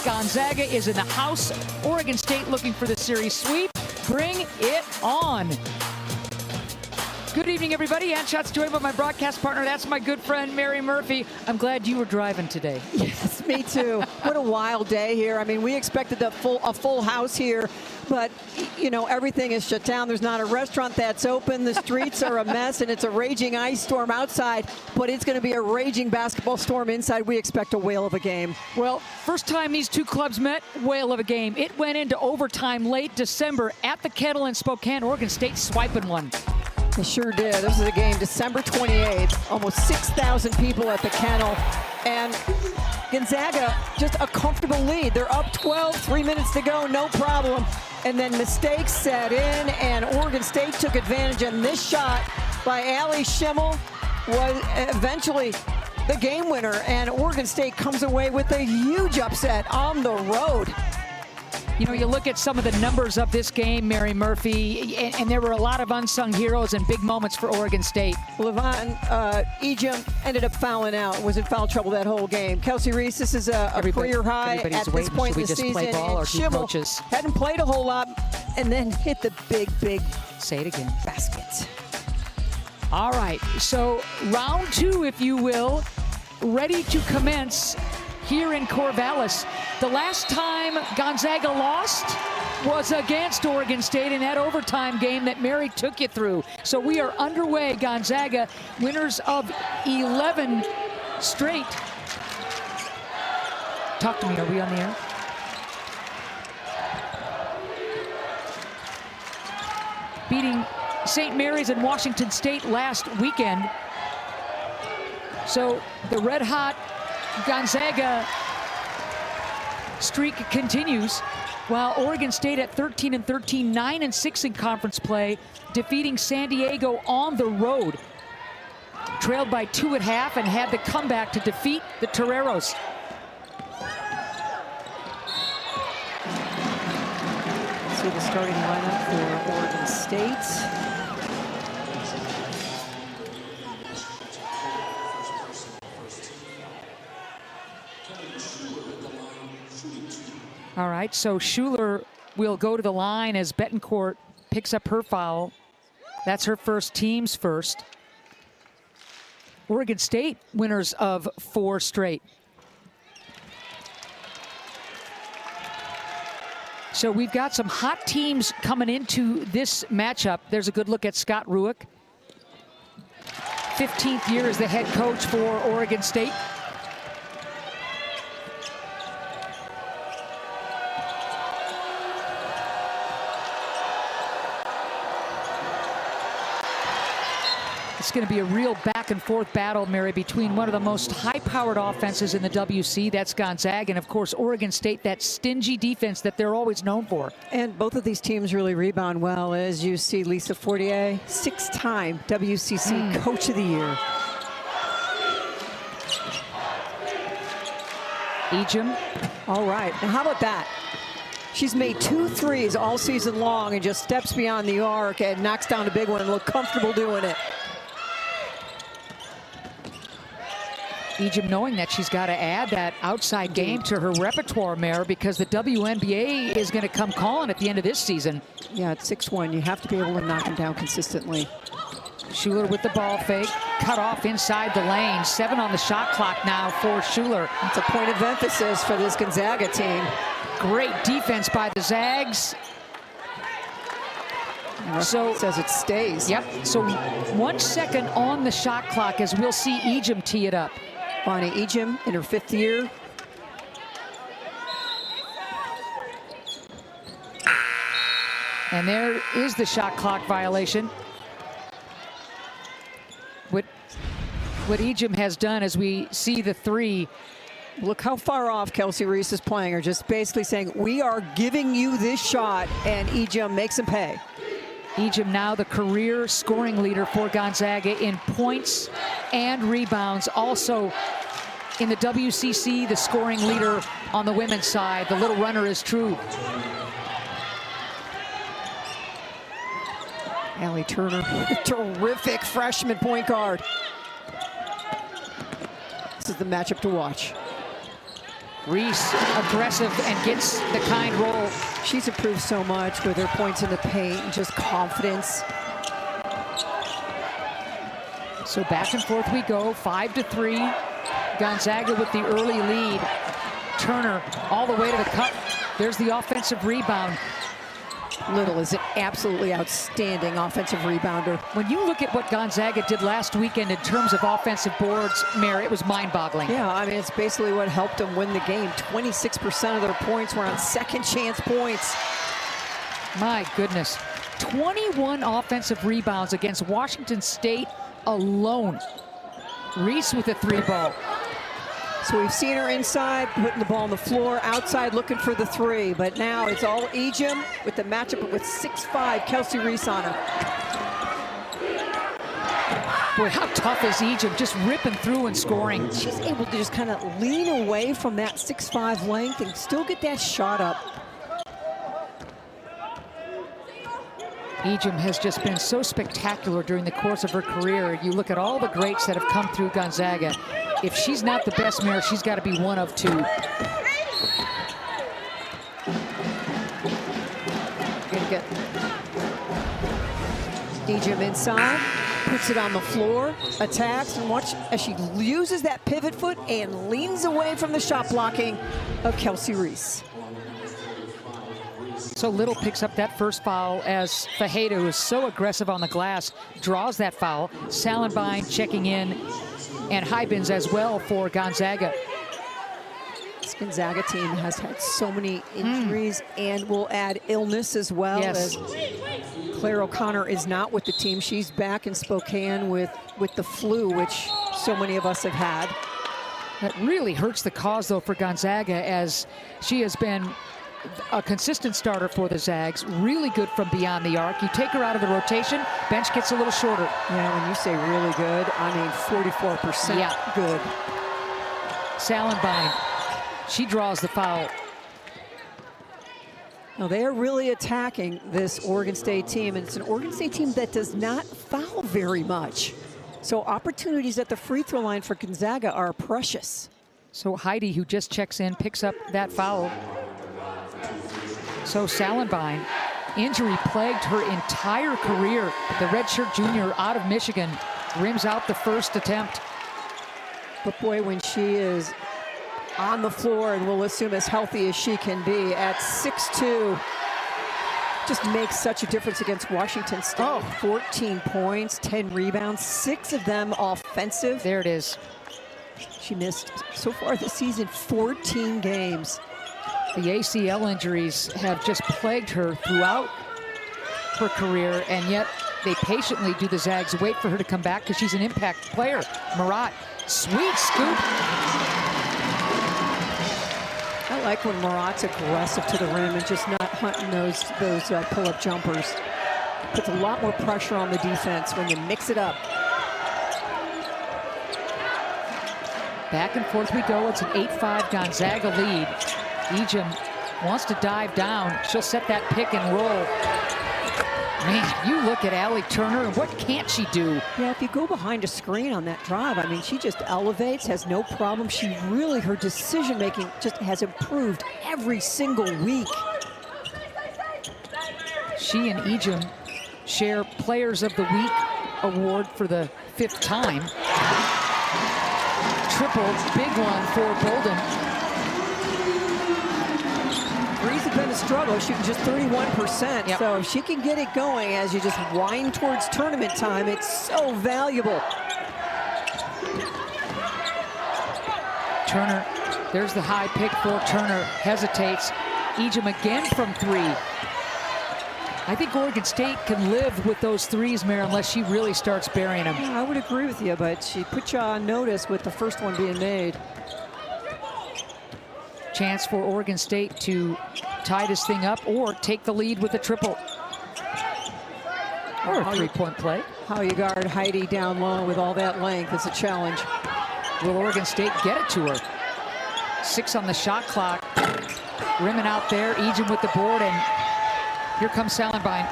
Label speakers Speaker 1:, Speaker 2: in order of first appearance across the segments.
Speaker 1: Gonzaga is in the house. Oregon State looking for the series sweep. Bring it on. Good evening, everybody. Ann Schatz joined by my broadcast partner. That's my good friend, Mary Murphy. I'm glad you were driving today.
Speaker 2: Yes, me too. What a wild day here. I mean, we expected a full house here, but, you know, everything is shut down. There's not a restaurant that's open. The streets are a mess, and it's a raging ice storm outside, but it's going to be a raging basketball storm inside. We expect a whale of a game.
Speaker 1: Well, first time these two clubs met, whale of a game. It went into overtime late December at the Kettle in Spokane. Oregon State swiping one.
Speaker 2: They sure did. This is a game December 28th. Almost 6,000 people at the Kennel. And Gonzaga, just a comfortable lead. They're up 12, 3 minutes to go, no problem. And then mistakes set in, and Oregon State took advantage. And this shot by Allie Schimmel was eventually the game winner. And Oregon State comes away with a huge upset on the road.
Speaker 1: You know, you look at some of the numbers of this game, Mary Murphy, and there were a lot of unsung heroes and big moments for Oregon State.
Speaker 2: Levon Ejim ended up fouling out, was in foul trouble that whole game. Kelsey Reese, this is a career high at this point in the season.
Speaker 1: Play ball, or
Speaker 2: Schimmel hadn't played a whole lot, and then hit the big
Speaker 1: say it again,
Speaker 2: basket.
Speaker 1: All right, so round two, if you will, ready to commence here in Corvallis. The last time Gonzaga lost was against Oregon State in that overtime game that Mary took you through. So we are underway. Gonzaga, winners of 11 straight. Talk to me, are we on the air? Beating St. Mary's and Washington State last weekend. So the red hot Gonzaga streak continues, while Oregon State at 13-13, 9-6 in conference play, defeating San Diego on the road. Trailed by 2 at half and had the comeback to defeat the Toreros.
Speaker 2: See the starting lineup for Oregon State.
Speaker 1: All right, so Schuler will go to the line as Betancourt picks up her foul. That's her first, team's first. Oregon State winners of 4 straight. So we've got some hot teams coming into this matchup. There's a good look at Scott Rueck. 15th year as the head coach for Oregon State. It's going to be a real back and forth battle, Mary, between one of the most high-powered offenses in the WC, that's Gonzaga, and of course Oregon State, that stingy defense that they're always known for.
Speaker 2: And both of these teams really rebound well, as you see Lisa Fortier, 6-time WCC Coach of the Year.
Speaker 1: Ejim.
Speaker 2: All right, now how about that? She's made 2 threes all season long and just steps beyond the arc and knocks down a big one and look comfortable doing it.
Speaker 1: Ejim knowing that she's got to add that outside game to her repertoire, Mare, because the WNBA is going to come calling at the end of this season.
Speaker 2: Yeah, at 6'1", you have to be able to knock them down consistently.
Speaker 1: Schuler with the ball fake, cut off inside the lane. 7 on the shot clock now for Schuler.
Speaker 2: It's a point of emphasis for this Gonzaga team.
Speaker 1: Great defense by the Zags.
Speaker 2: So says it stays.
Speaker 1: Yep, so 1 second on the shot clock as we'll see Ejim tee it up.
Speaker 2: Bonnie Ejim in her 5th year.
Speaker 1: And there is the shot clock violation. What Ejim has done as we see the 3.
Speaker 2: Look how far off Kelsey Reese is playing her, just basically saying, we are giving you this shot, and Ejim makes him pay.
Speaker 1: Ejim now the career scoring leader for Gonzaga in points and rebounds. Also in the WCC, the scoring leader on the women's side. The little runner is true.
Speaker 2: Allie Turner, terrific freshman point guard. This is the matchup to watch.
Speaker 1: Reese aggressive and gets the kind roll.
Speaker 2: She's improved so much with her points in the paint and just confidence.
Speaker 1: So back and forth we go, 5-3. Gonzaga with the early lead. Turner all the way to the cup. There's the offensive rebound.
Speaker 2: Little is an absolutely outstanding offensive rebounder.
Speaker 1: When you look at what Gonzaga did last weekend in terms of offensive boards, Mayor, it was mind-boggling.
Speaker 2: Yeah, I mean, it's basically what helped them win the game. 26% of their points were on second chance points.
Speaker 1: My goodness. 21 offensive rebounds against Washington State alone. Reese with a 3-ball.
Speaker 2: So we've seen her inside, putting the ball on the floor, outside looking for the 3. But now it's all Ejim with the matchup with 6'5", Kelsey Reese on her.
Speaker 1: Boy, how tough is Ejim, just ripping through and scoring.
Speaker 2: She's able to just kind of lean away from that 6'5" length and still get that shot up.
Speaker 1: Ejim has just been so spectacular during the course of her career. You look at all the greats that have come through Gonzaga. If she's not the best, Mayor, she's got to be one of 2.
Speaker 2: Gonna get Ejim inside, puts it on the floor, attacks, and watch as she uses that pivot foot and leans away from the shot blocking of Kelsey Reese.
Speaker 1: So Little picks up that first foul as Fajeda, who is so aggressive on the glass, draws that foul. Salenbine checking in, and Hybens as well for Gonzaga.
Speaker 2: This Gonzaga team has had so many injuries and will add illness as well.
Speaker 1: Yes.
Speaker 2: As Claire O'Connor is not with the team. She's back in Spokane with the flu, which so many of us have had.
Speaker 1: That really hurts the cause, though, for Gonzaga, as she has been a consistent starter for the Zags, really good from beyond the arc. You take her out of the rotation, bench gets a little shorter.
Speaker 2: Yeah, when you say really good, I mean 44% good.
Speaker 1: Salenbine, she draws the foul.
Speaker 2: Now they are really attacking this Oregon State team, and it's an Oregon State team that does not foul very much. So opportunities at the free throw line for Gonzaga are precious.
Speaker 1: So Heidi, who just checks in, picks up that foul. So Salenbine, injury plagued her entire career. The redshirt junior out of Michigan rims out the first attempt.
Speaker 2: But boy, when she is on the floor, and we'll assume as healthy as she can be at 6'2", just makes such a difference against Washington State. 14 points, 10 rebounds, 6 of them offensive.
Speaker 1: There it is.
Speaker 2: She missed, so far this season, 14 games.
Speaker 1: The ACL injuries have just plagued her throughout her career, and yet they patiently do the Zags wait for her to come back because she's an impact player. Marat, sweet scoop.
Speaker 2: I like when Marat's aggressive to the rim and just not hunting those pull-up jumpers. Puts a lot more pressure on the defense when you mix it up.
Speaker 1: Back and forth we go. It's an 8-5 Gonzaga lead. Ejim wants to dive down. She'll set that pick and roll. Man, you look at Allie Turner, and what can't she do?
Speaker 2: Yeah, if you go behind a screen on that drive, I mean, she just elevates, has no problem. She really, her decision-making just has improved every single week.
Speaker 1: She and Ejim share Players of the Week award for the 5th time. Triple, big one for Bolden.
Speaker 2: Threes have been a struggle, shooting just 31%.
Speaker 1: Yep.
Speaker 2: So if she can get it going as you just wind towards tournament time, it's so valuable.
Speaker 1: Turner, there's the high pick for Turner, hesitates. Ejim again from 3. I think Oregon State can live with those threes, Mayor, unless she really starts burying them.
Speaker 2: Yeah, I would agree with you, but she put you on notice with the first one being made.
Speaker 1: Chance for Oregon State to tie this thing up or take the lead with a triple. Or a 3-point play.
Speaker 2: How you guard Heidi down low with all that length is a challenge.
Speaker 1: Will Oregon State get it to her? 6 on the shot clock. Rimming out there, Ejim with the board, and here comes Salenbine.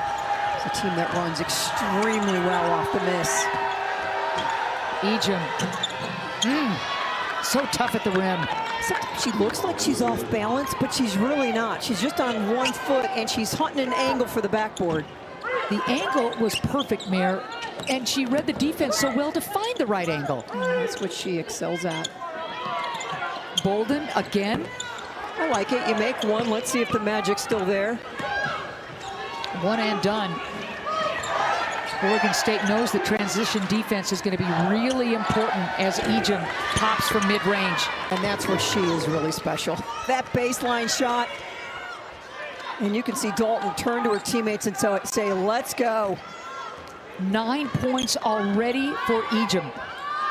Speaker 2: It's a team that runs extremely well off the miss.
Speaker 1: Ejim, so tough at the rim.
Speaker 2: sometimes she looks like she's off balance, but she's really not. She's just on one foot, and she's hunting an angle for the backboard.
Speaker 1: The angle was perfect, Mayor, and she read the defense so well to find the right angle.
Speaker 2: That's what she excels at.
Speaker 1: Bolden again.
Speaker 2: I like it. You make one. Let's see if the magic's still there.
Speaker 1: One and done. Oregon State knows the transition defense is going to be really important as Ejim pops from mid-range.
Speaker 2: And that's where she is really special. That baseline shot. And you can see Dalton turn to her teammates and say, let's go.
Speaker 1: 9 points already for Ejim.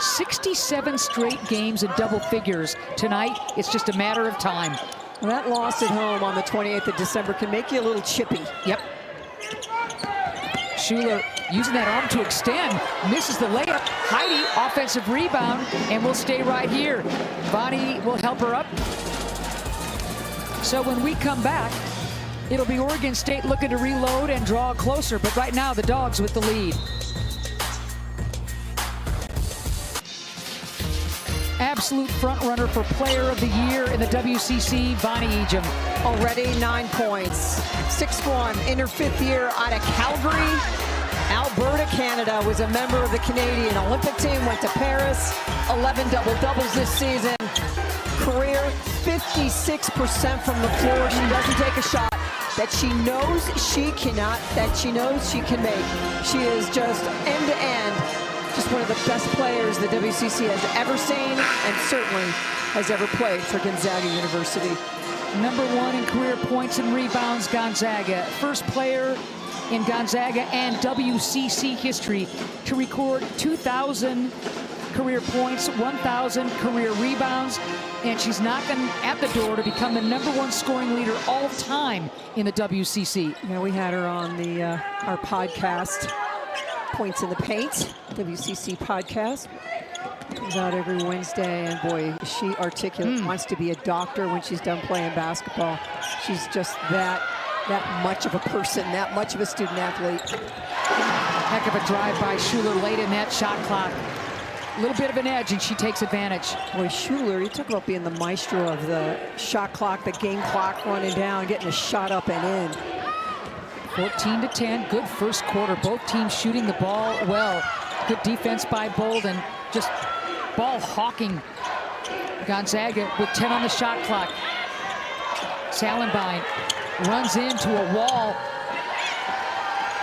Speaker 1: 67 straight games in double figures. Tonight, it's just a matter of time.
Speaker 2: Well, that loss at home on the 28th of December can make you a little chippy.
Speaker 1: Yep. Schuler using that arm to extend, misses the layup. Heidi, offensive rebound, and will stay right here. Bonnie will help her up. So when we come back, it'll be Oregon State looking to reload and draw closer, but right now the Dogs with the lead. Absolute front runner for player of the year in the WCC, Bonnie Ejim.
Speaker 2: Already 9 points. 6'1", in her 5th year out of Calgary, Alberta, Canada. Was a member of the Canadian Olympic team, went to Paris. 11 double-doubles this season. Career 56% from the floor. She doesn't take a shot that she knows she cannot, that she knows she can make. She is just end-to-end, just one of the best players the WCC has ever seen and certainly has ever played for Gonzaga University.
Speaker 1: #1 in career points and rebounds, Gonzaga. First player in Gonzaga and WCC history to record 2,000 career points, 1,000 career rebounds, and she's knocking at the door to become the #1 scoring leader all time in the WCC.
Speaker 2: Yeah, we had her on the our podcast, Points in the Paint, WCC podcast. Comes out every Wednesday, and boy, is she articulate. Wants to be a doctor when she's done playing basketball. She's just that much of a person, that much of a student athlete.
Speaker 1: Heck of a drive by Schuler late in that shot clock. A little bit of an edge, and she takes advantage.
Speaker 2: Boy, Schuler, you talk about being the maestro of the shot clock, the game clock running down, getting a shot up and in.
Speaker 1: 14-10, good first quarter. Both teams shooting the ball well. Good defense by Bolden. Just ball hawking Gonzaga with 10 on the shot clock. Salenbein runs into a wall.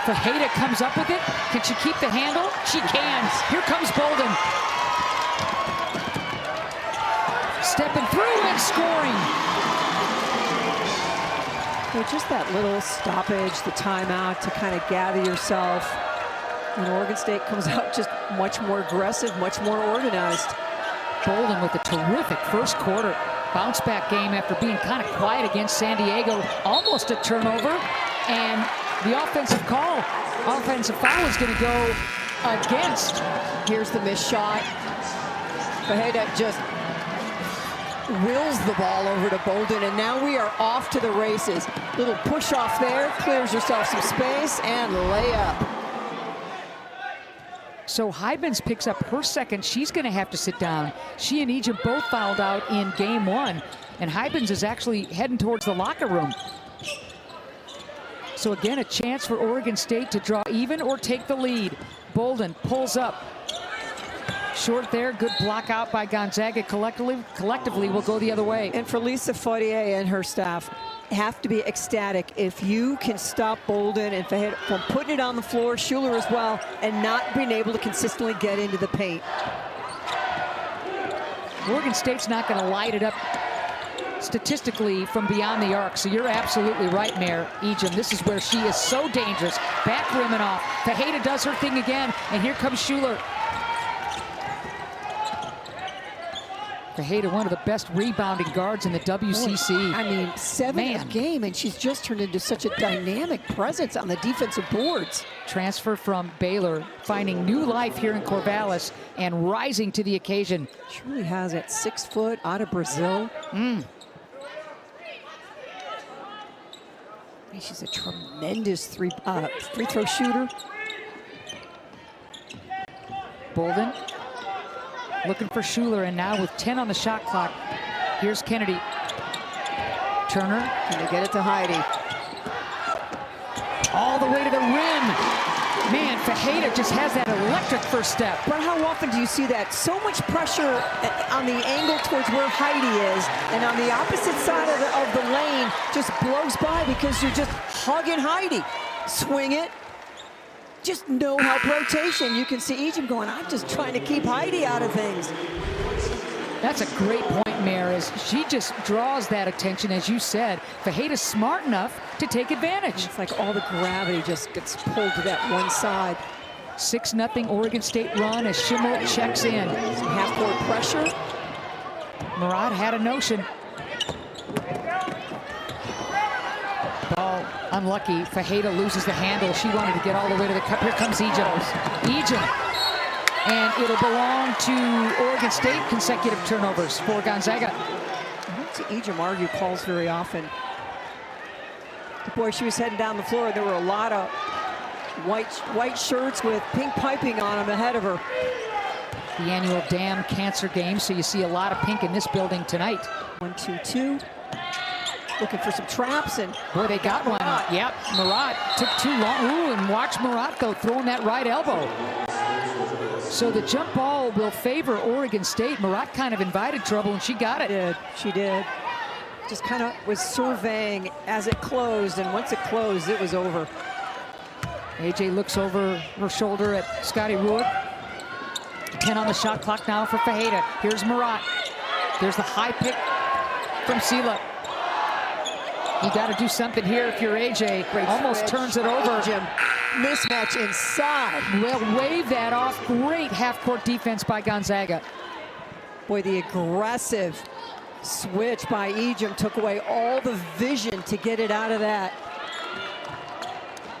Speaker 1: Fajeda comes up with it. Can she keep the handle? She can. Here comes Bolden. Stepping through and scoring.
Speaker 2: Well, just that little stoppage, the timeout to kind of gather yourself. And Oregon State comes out just much more aggressive, much more organized.
Speaker 1: Bolden with a terrific first quarter. Bounce back game after being kind of quiet against San Diego. Almost a turnover. And the offensive foul is going to go against.
Speaker 2: Here's the missed shot. Fajeda just wills the ball over to Bolden, and now we are off to the races. Little push off there, clears herself some space, and layup.
Speaker 1: So Hybens picks up her second. She's going to have to sit down. She and Ejim both fouled out in game 1, and Hybens is actually heading towards the locker room. So again, a chance for Oregon State to draw even or take the lead. Bolden pulls up. Short there, good block out by Gonzaga. Collectively will go the other way.
Speaker 2: And for Lisa Fortier and her staff, have to be ecstatic if you can stop Bolden and Fajeda from putting it on the floor, Schuler as well, and not being able to consistently get into the paint.
Speaker 1: Oregon State's not going to light it up statistically from beyond the arc, so you're absolutely right, Mayor Ejim. This is where she is so dangerous. Back rim and off. Fajeda does her thing again, and here comes Schuler. Fajeda, one of the best rebounding guards in the WCC.
Speaker 2: I mean, 7 a game, and she's just turned into such a dynamic presence on the defensive boards.
Speaker 1: Transfer from Baylor, finding new life here in Corvallis and rising to the occasion.
Speaker 2: She really has it. 6 foot out of Brazil. She's a tremendous free throw shooter.
Speaker 1: Bolden looking for Schuler, and now with 10 on the shot clock, Here's Kennedy. Turner.
Speaker 2: And they get it to Heidi.
Speaker 1: All the way to the rim. Man, Fajeda just has that electric first step.
Speaker 2: But how often do you see that? So much pressure on the angle towards where Heidi is, and on the opposite side of the lane just blows by because you're just hugging Heidi. Swing it. Just no help rotation. You can see Ejim going, I'm just trying to keep Heidi out of things.
Speaker 1: That's a great point, Mare, as she just draws that attention, as you said. Fajeda's smart enough to take advantage.
Speaker 2: It's like all the gravity just gets pulled to that one side.
Speaker 1: 6-0 Oregon State run as Schimmel checks in.
Speaker 2: Some half-court pressure.
Speaker 1: Murat had a notion. Ball unlucky. Fajeda loses the handle. She wanted to get all the way to the cup. Here comes Ejim. Ejim. And it'll belong to Oregon State. Consecutive turnovers for Gonzaga.
Speaker 2: I don't see Ejim argue calls very often. Boy, she was heading down the floor. There were a lot of white shirts with pink piping on them ahead of her.
Speaker 1: The annual Damn Cancer game, so you see a lot of pink in this building tonight.
Speaker 2: 1-2-2. Looking for some traps, and
Speaker 1: boy, they got one. Yep, Murat took too long. Ooh, and watch Murat though throwing that right elbow. So the jump ball will favor Oregon State. Murat kind of invited trouble, and she got it.
Speaker 2: She did. Just kind of was surveying as it closed, and once it closed, it was over.
Speaker 1: AJ looks over her shoulder at Scotty Ruick. 10 on the shot clock now for Fajeda. Here's Murat. There's the high pick from Sela. You got to do something here if you're AJ.
Speaker 2: Great
Speaker 1: almost
Speaker 2: switch.
Speaker 1: Turns it over.
Speaker 2: Jim. Mismatch inside.
Speaker 1: Well, wave that off. Great half-court defense by Gonzaga.
Speaker 2: Boy, the aggressive switch by Ejim took away all the vision to get it out of that.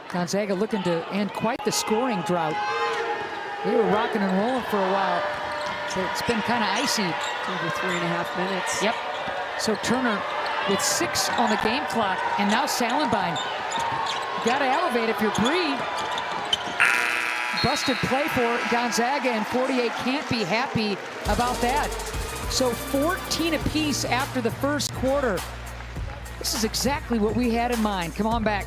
Speaker 1: Gonzaga looking to end quite the scoring drought. They were rocking and rolling for a while. So it's been kind of icy.
Speaker 2: Over 3.5 minutes.
Speaker 1: Yep. So Turner with 6 on the game clock, and now Salenbein. You got to elevate if you're Bree. Busted play for Gonzaga, and 48 can't be happy about that. So 14 apiece after the first quarter. This is exactly what we had in mind. Come on back.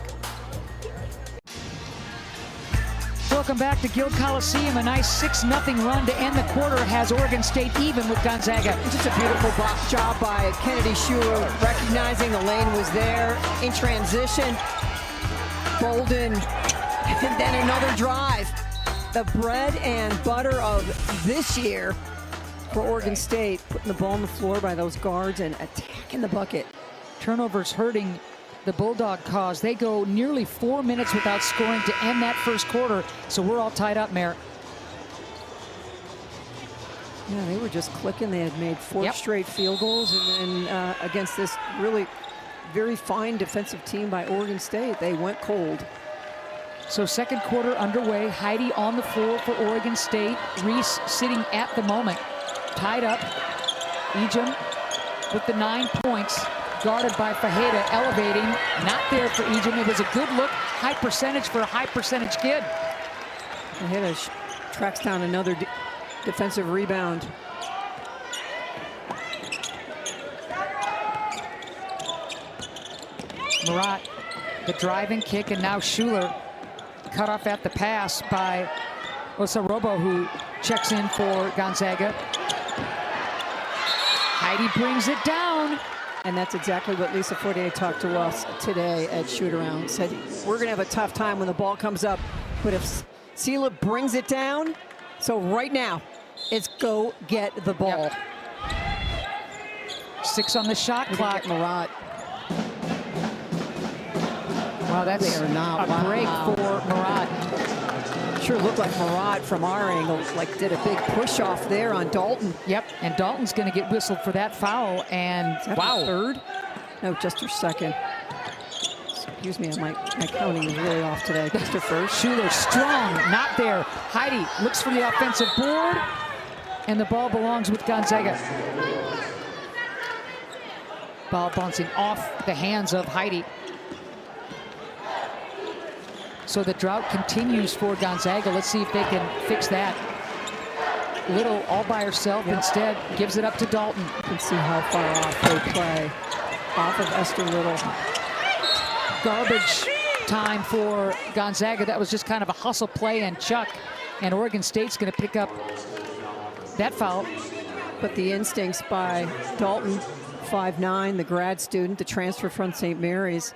Speaker 1: Welcome back to Gill Coliseum. A nice 6-0 run to end the quarter has Oregon State even with Gonzaga.
Speaker 2: Just a beautiful box job by Kennedy Schuler, recognizing the lane was there in transition. Bolden, and then another drive. The bread and butter of this year for Oregon State, putting the ball on the floor by those guards and attacking the bucket.
Speaker 1: Turnovers hurting the Bulldog cause. They go nearly 4 minutes without scoring to end that first quarter, so we're all tied up, Mare.
Speaker 2: Yeah, they were just clicking. They had made 4 straight field goals, and then against this really very fine defensive team by Oregon State, they went cold.
Speaker 1: So second quarter underway. Heidi on the floor for Oregon State. Reese sitting at the moment. Tied up. Ejim with the 9 points. Guarded by Fajeda, elevating. Not there for Ejim. It was a good look. High percentage for a high percentage kid.
Speaker 2: Fajeda tracks down another defensive rebound.
Speaker 1: Murat, the driving kick, and now Schuler cut off at the pass by Osarobo, who checks in for Gonzaga. Heidi brings it down.
Speaker 2: And that's exactly what Lisa Fortier talked to us today at Shoot-Around. Said, we're going to have a tough time when the ball comes up, but if Sela brings it down, so right now, it's go get the ball.
Speaker 1: Yep. 6 on the shot clock.
Speaker 2: Murat.
Speaker 1: Wow, that's a break for Murat.
Speaker 2: Sure looked like Murat from our angle, like did a big push off there on Dalton.
Speaker 1: Yep, and Dalton's going to get whistled for that foul, and wow.
Speaker 2: Third? No, just her second. Excuse me, my counting is really off today. Just her first.
Speaker 1: Schuler strong, not there. Heidi looks for the offensive board, and the ball belongs with Gonzaga. Ball bouncing off the hands of Heidi. So the drought continues for Gonzaga. Let's see if they can fix that. Little all by herself. Instead, gives it up to Dalton.
Speaker 2: You can see how far off they play. Off of Esther Little.
Speaker 1: Garbage time for Gonzaga. That was just kind of a hustle play and chuck. And Oregon State's going to pick up that foul.
Speaker 2: But the instincts by Dalton, 5'9", the grad student, the transfer from St. Mary's,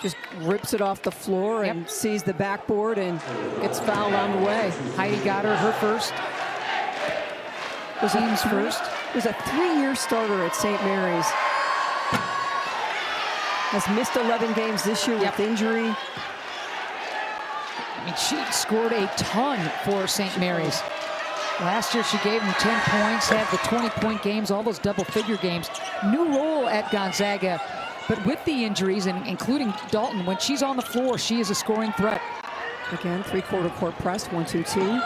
Speaker 2: just rips it off the floor and sees the backboard and gets fouled on the way.
Speaker 1: Heidi got her first. Team's first.
Speaker 2: Was a 3-year starter at St. Mary's. Has missed 11 games this year with injury.
Speaker 1: I mean, she scored a ton for St. Mary's. Last year, she gave them 10 points, had the 20-point games, all those double-figure games. New role at Gonzaga, but with the injuries, and including Dalton, when she's on the floor, she is a scoring threat.
Speaker 2: Again, three-quarter court press, 1-2-2.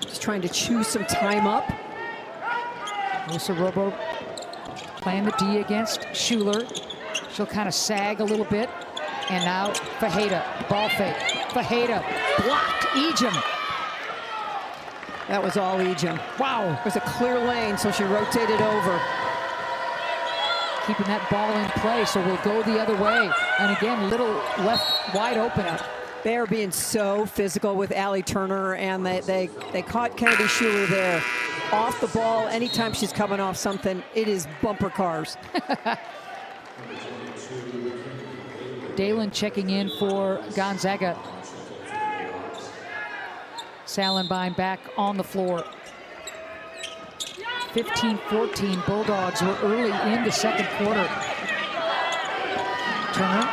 Speaker 2: Just trying to choose some time up.
Speaker 1: Musa Robo playing the D against Schuler. She'll kind of sag a little bit. And now Fajeda, ball fake. Fajeda blocked Ejim.
Speaker 2: That was all Ejim.
Speaker 1: Wow.
Speaker 2: It was a clear lane, so she rotated over.
Speaker 1: Keeping that ball in play, so we'll go the other way. And again, Little left wide open.
Speaker 2: They are being so physical with Allie Turner, and they caught Kennedy Schuler there. Off the ball, anytime she's coming off something, it is bumper cars.
Speaker 1: Dalen checking in for Gonzaga. Salenbein back on the floor. 15-14 Bulldogs were early in the second quarter. Turner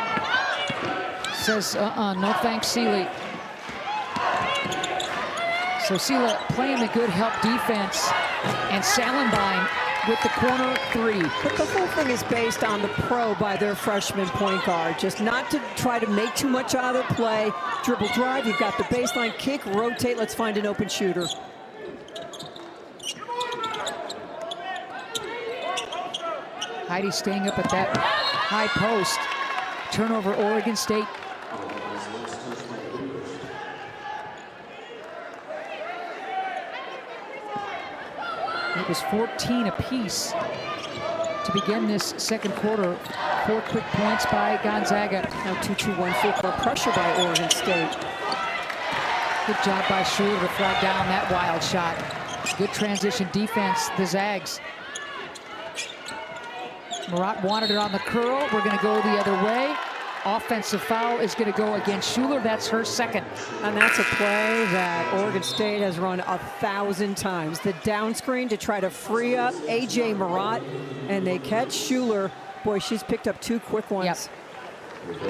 Speaker 1: says, no thanks, Seeley. So Seela playing the good help defense, and Salenbein with the corner three.
Speaker 2: But the whole thing is based on the pro by their freshman point guard. Just not to try to make too much out of their play. Dribble drive, you've got the baseline kick, rotate, let's find an open shooter.
Speaker 1: Heidi staying up at that high post. Turnover, Oregon State. It was 14 apiece to begin this second quarter. 4 quick points by Gonzaga.
Speaker 2: Now 2-2-1 full court pressure by Oregon State.
Speaker 1: Good job by Schuler to flag down that wild shot. Good transition defense, the Zags. Murat wanted it on the curl. We're going to go the other way. Offensive foul is going to go against Schuler. That's her second.
Speaker 2: And that's a play that Oregon State has run 1,000 times. The down screen to try to free up A.J. Murat, and they catch Schuler. Boy, she's picked up 2 quick ones.
Speaker 1: Yep.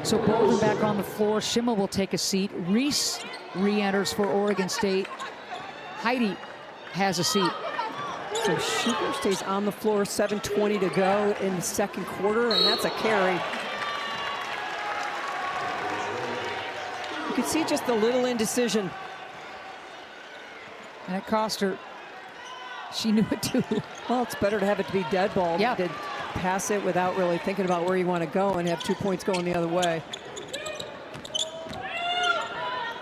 Speaker 1: So Bolden back on the floor. Schimmel will take a seat. Reese re-enters for Oregon State. Heidi has a seat.
Speaker 2: So Schuler stays on the floor, 7:20 to go in the second quarter, and that's a carry. You can see just a little indecision.
Speaker 1: And it cost her. She knew it too.
Speaker 2: Well, it's better to have it to be dead ball
Speaker 1: than
Speaker 2: to pass it without really thinking about where you want to go and have 2 points going the other way.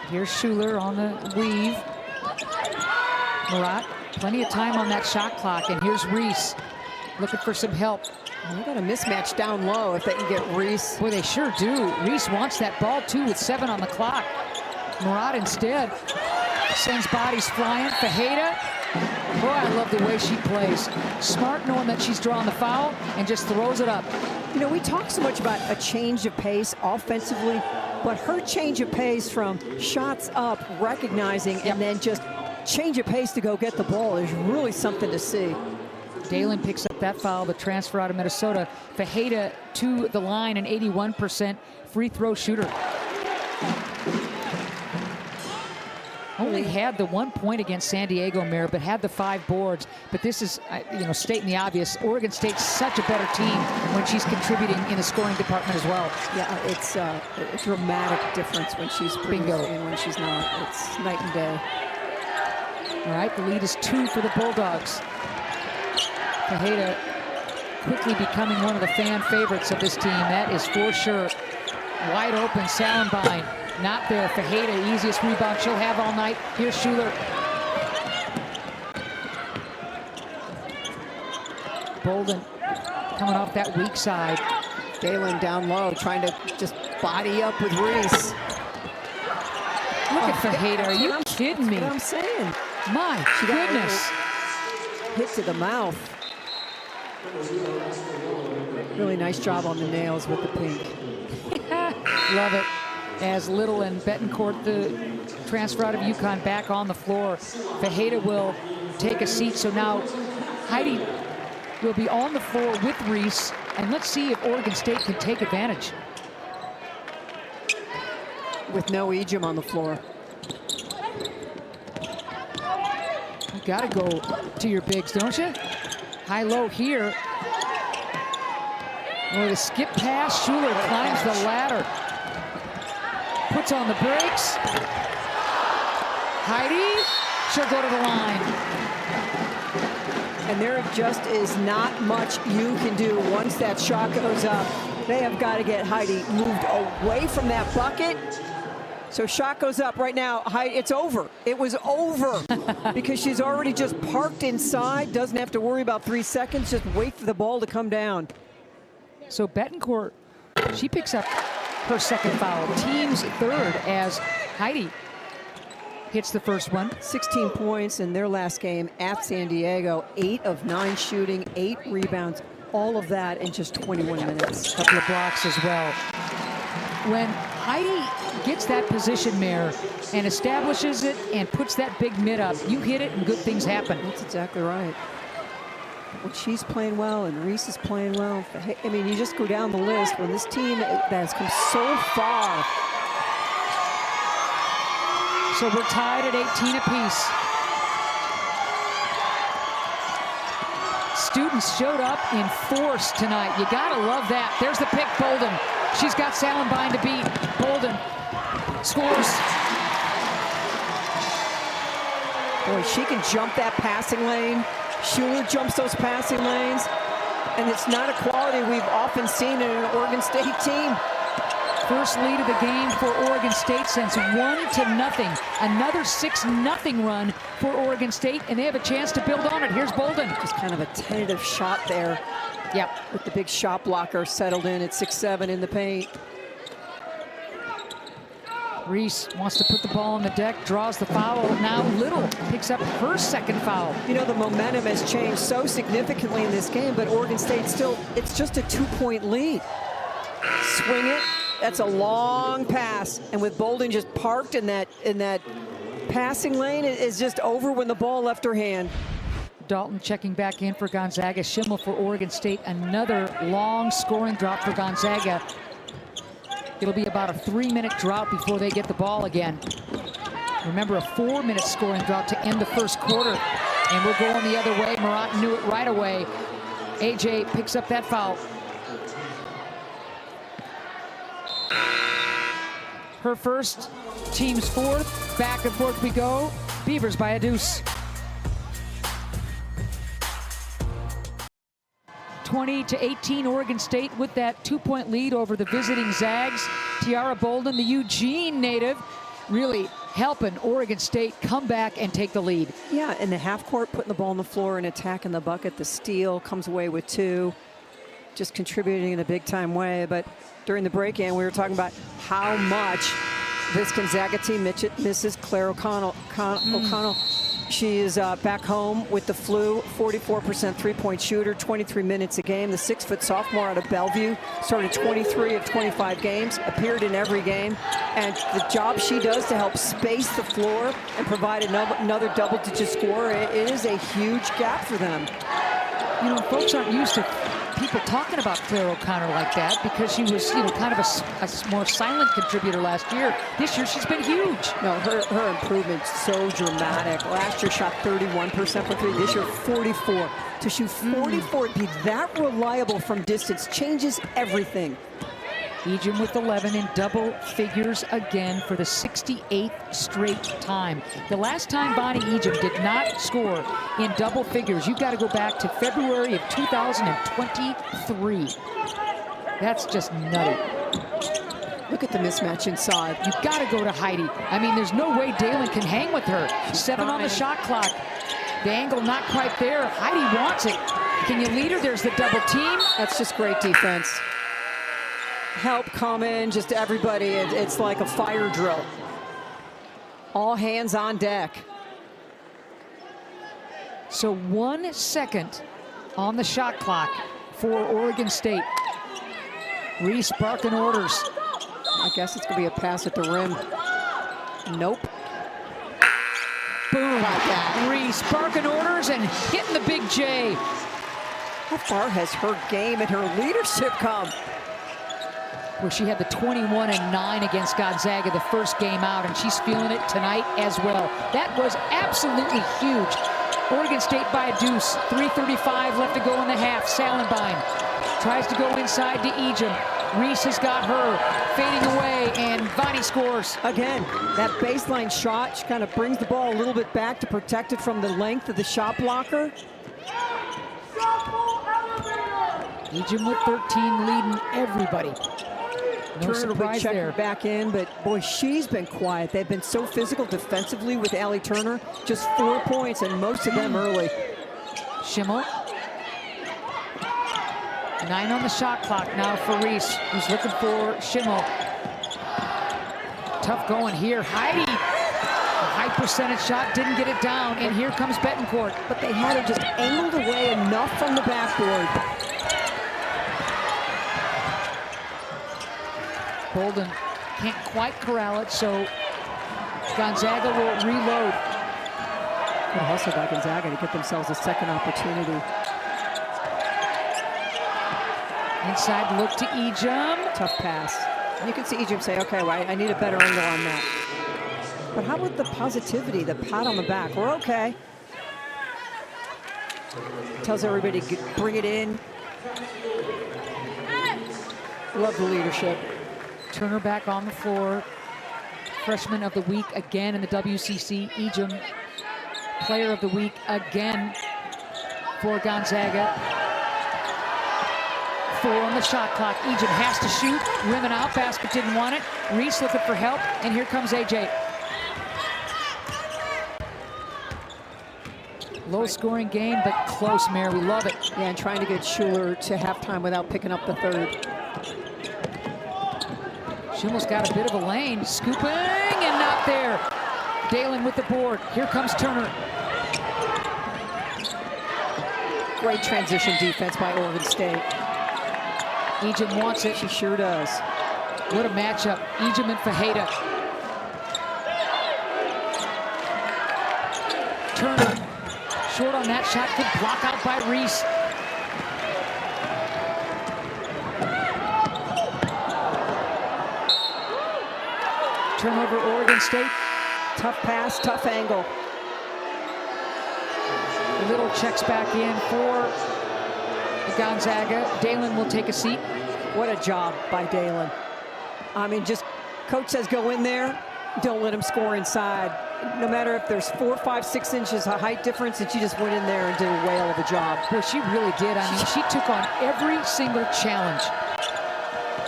Speaker 1: Here's Schuler on the weave. Murat, plenty of time on that shot clock, and here's Reese looking for some help.
Speaker 2: They got a mismatch down low if they can get Reese.
Speaker 1: Boy, they sure do. Reese wants that ball too with 7 on the clock. Murat instead sends bodies flying. Fajeda, boy, I love the way she plays. Smart, knowing that she's drawing the foul, and just throws it up.
Speaker 2: You know, we talk so much about a change of pace offensively, but her change of pace from shots up, recognizing, and then just change of pace to go get the ball is really something to see.
Speaker 1: Dalen picks up that foul, the transfer out of Minnesota. Fajeda to the line, an 81% free throw shooter. Only had the 1 point against San Diego Mirror, but had the 5 boards. But this is, stating the obvious. Oregon State's such a better team when she's contributing in the scoring department as well.
Speaker 2: Yeah, it's a dramatic difference when she's producing and when she's not. It's night and day.
Speaker 1: All right, the lead is 2 for the Bulldogs. Fajeda quickly becoming one of the fan favorites of this team, that is for sure. Wide open, Salenbein. Not there. Fajeda, easiest rebound she'll have all night. Here's Schuler. Bolden coming off that weak side.
Speaker 2: Galen down low, trying to just body up with Reese.
Speaker 1: Look at Fajeda. Are you kidding me?
Speaker 2: That's what I'm saying.
Speaker 1: My goodness.
Speaker 2: Hit to the mouth. Really nice job on the nails with the pink.
Speaker 1: Love it. As Little and Betancourt, the transfer out of UConn, back on the floor. Fajeda will take a seat. So now Heidi will be on the floor with Reese. And let's see if Oregon State can take advantage.
Speaker 2: With no Ejim on the floor.
Speaker 1: You gotta go to your bigs, don't you? High-low here. Oh, the skip pass. Schuler climbs the ladder. Puts on the brakes. Heidi, she'll go to the line.
Speaker 2: And there just is not much you can do once that shot goes up. They have got to get Heidi moved away from that bucket. So shot goes up right now. Heidi, it's over. It was over because she's already just parked inside. Doesn't have to worry about 3 seconds. Just wait for the ball to come down.
Speaker 1: So Betancourt, she picks up her second foul. Team's third as Heidi hits the first one.
Speaker 2: 16 points in their last game at San Diego. 8 of 9 shooting, 8 rebounds. All of that in just 21 minutes.
Speaker 1: A couple of blocks as well. When Heidi gets that position, Mayor, and establishes it and puts that big mid up, you hit it and good things happen.
Speaker 2: That's exactly right. When she's playing well and Reese is playing well, I mean, you just go down the list. When this team that has come so far.
Speaker 1: So we're tied at 18 apiece. Students showed up in force tonight. You gotta love that. There's the pick, Bolden. She's got Salenbein to beat. Bolden scores.
Speaker 2: Boy, she can jump that passing lane. Schuler jumps those passing lanes. And it's not a quality we've often seen in an Oregon State team.
Speaker 1: First lead of the game for Oregon State since 1-0. Another 6-0 run for Oregon State, and they have a chance to build on it. Here's Bolden.
Speaker 2: Just kind of a tentative shot there.
Speaker 1: Yep.
Speaker 2: With the big shot blocker settled in at 6'7" in the paint.
Speaker 1: Reese wants to put the ball on the deck, draws the foul. Now Little picks up her second foul.
Speaker 2: You know, the momentum has changed so significantly in this game, but Oregon State still, it's just a 2-point lead. Swing it. That's a long pass, and with Bolden just parked in that passing lane, it is just over when the ball left her hand.
Speaker 1: Dalton checking back in for Gonzaga. Schimmel for Oregon State. Another long scoring drop for Gonzaga. It'll be about a 3-minute drought before they get the ball again. Remember, a 4-minute scoring drought to end the first quarter, and we're going the other way. Marat knew it right away. AJ picks up that foul. Her first, team's fourth. Back and forth we go. Beavers by a deuce. 20-18, Oregon State with that 2-point lead over the visiting Zags. Tiara Bolden, the Eugene native, really helping Oregon State come back and take the lead.
Speaker 2: Yeah, in the half court, putting the ball on the floor and attacking the bucket. The steal comes away with 2, just contributing in a big time way. But during the break-in, we were talking about how much this Gonzaga team misses Claire O'Connell. She is back home with the flu, 44% three-point shooter, 23 minutes a game. The 6-foot sophomore out of Bellevue started 23 of 25 games, appeared in every game. And the job she does to help space the floor and provide another double-digit score, it is a huge gap for them.
Speaker 1: You know, folks aren't used to people talking about Claire O'Connor like that because she was, you know, kind of a more silent contributor last year. This year, she's been huge.
Speaker 2: No, her improvement's so dramatic. Last year, shot 31% from 3. This year, 44. To shoot 44 and be that reliable from distance changes everything.
Speaker 1: Ejim with 11 in double figures again for the 68th straight time. The last time Bonnie Ejim did not score in double figures, you've got to go back to February of 2023. That's just nutty.
Speaker 2: Look at the mismatch inside.
Speaker 1: You got to go to Heidi. I mean, there's no way Dalen can hang with her.
Speaker 2: She's
Speaker 1: 7 on the
Speaker 2: trying.
Speaker 1: shot clock. The angle not quite there. Heidi wants it. Can you lead her? There's the double team.
Speaker 2: That's just great defense. Help come in, just everybody. It's like a fire drill. All hands on deck.
Speaker 1: So 1 second on the shot clock for Oregon State. Reese barking orders.
Speaker 2: I guess it's going to be a pass at the rim. Nope.
Speaker 1: Boom.
Speaker 2: Like that.
Speaker 1: Reese barking orders and hitting the big J.
Speaker 2: How far has her game and her leadership come?
Speaker 1: Where she had the 21-9 against Gonzaga the first game out, and she's feeling it tonight as well. That was absolutely huge. Oregon State by a deuce. 3:35 left to go in the half. Salenbein tries to go inside to Ejim. Reese has got her fading away, and Vonnie scores.
Speaker 2: Again, that baseline shot, she kind of brings the ball a little bit back to protect it from the length of the shot blocker.
Speaker 1: Ejim with 13 leading everybody. No
Speaker 2: Turner will be
Speaker 1: surprise
Speaker 2: checking
Speaker 1: there.
Speaker 2: back in, but boy, she's been quiet. They've been so physical defensively with Allie Turner. Just 4 points, and most of them early.
Speaker 1: Schimmel. 9 on the shot clock now for Reese, who's looking for Schimmel. Tough going here. Heidi, a high percentage shot, didn't get it down, and here comes Betancourt.
Speaker 2: But they had her just angled away enough from the backboard.
Speaker 1: Bolden can't quite corral it, so Gonzaga will reload.
Speaker 2: Good hustle by Gonzaga to get themselves a second opportunity.
Speaker 1: Inside look to Ejim.
Speaker 2: Tough pass. You can see Ejim say, okay, well, I need a better angle on that. But how about the positivity, the pat on the back? We're okay. Tells everybody to bring it in. Love the leadership.
Speaker 1: Turner back on the floor. Freshman of the week again in the WCC. Ejim, player of the week again for Gonzaga. 4 on the shot clock. Ejim has to shoot. Rimming out. Basket didn't want it. Reese looking for help. And here comes AJ. Low scoring game, but close, Mare. We love it.
Speaker 2: Yeah, and trying to get Schuler to halftime without picking up the third.
Speaker 1: Schimmel's got a bit of a lane. Scooping and not there. Dalen with the board. Here comes Turner.
Speaker 2: Great transition defense by Oregon State.
Speaker 1: Ejim wants it.
Speaker 2: She sure does.
Speaker 1: What a matchup. Ejim and Fajeda. Turner short on that shot. Good block out by Reese. Turnover, Oregon State.
Speaker 2: Tough pass, tough angle.
Speaker 1: Little checks back in for Gonzaga. Dalen will take a seat.
Speaker 2: What a job by Dalen. I mean, just coach says go in there, don't let him score inside. No matter if there's 4, 5, 6 inches of height difference, and she just went in there and did a whale of a job.
Speaker 1: Boy, she really did. I mean, she took on every single challenge.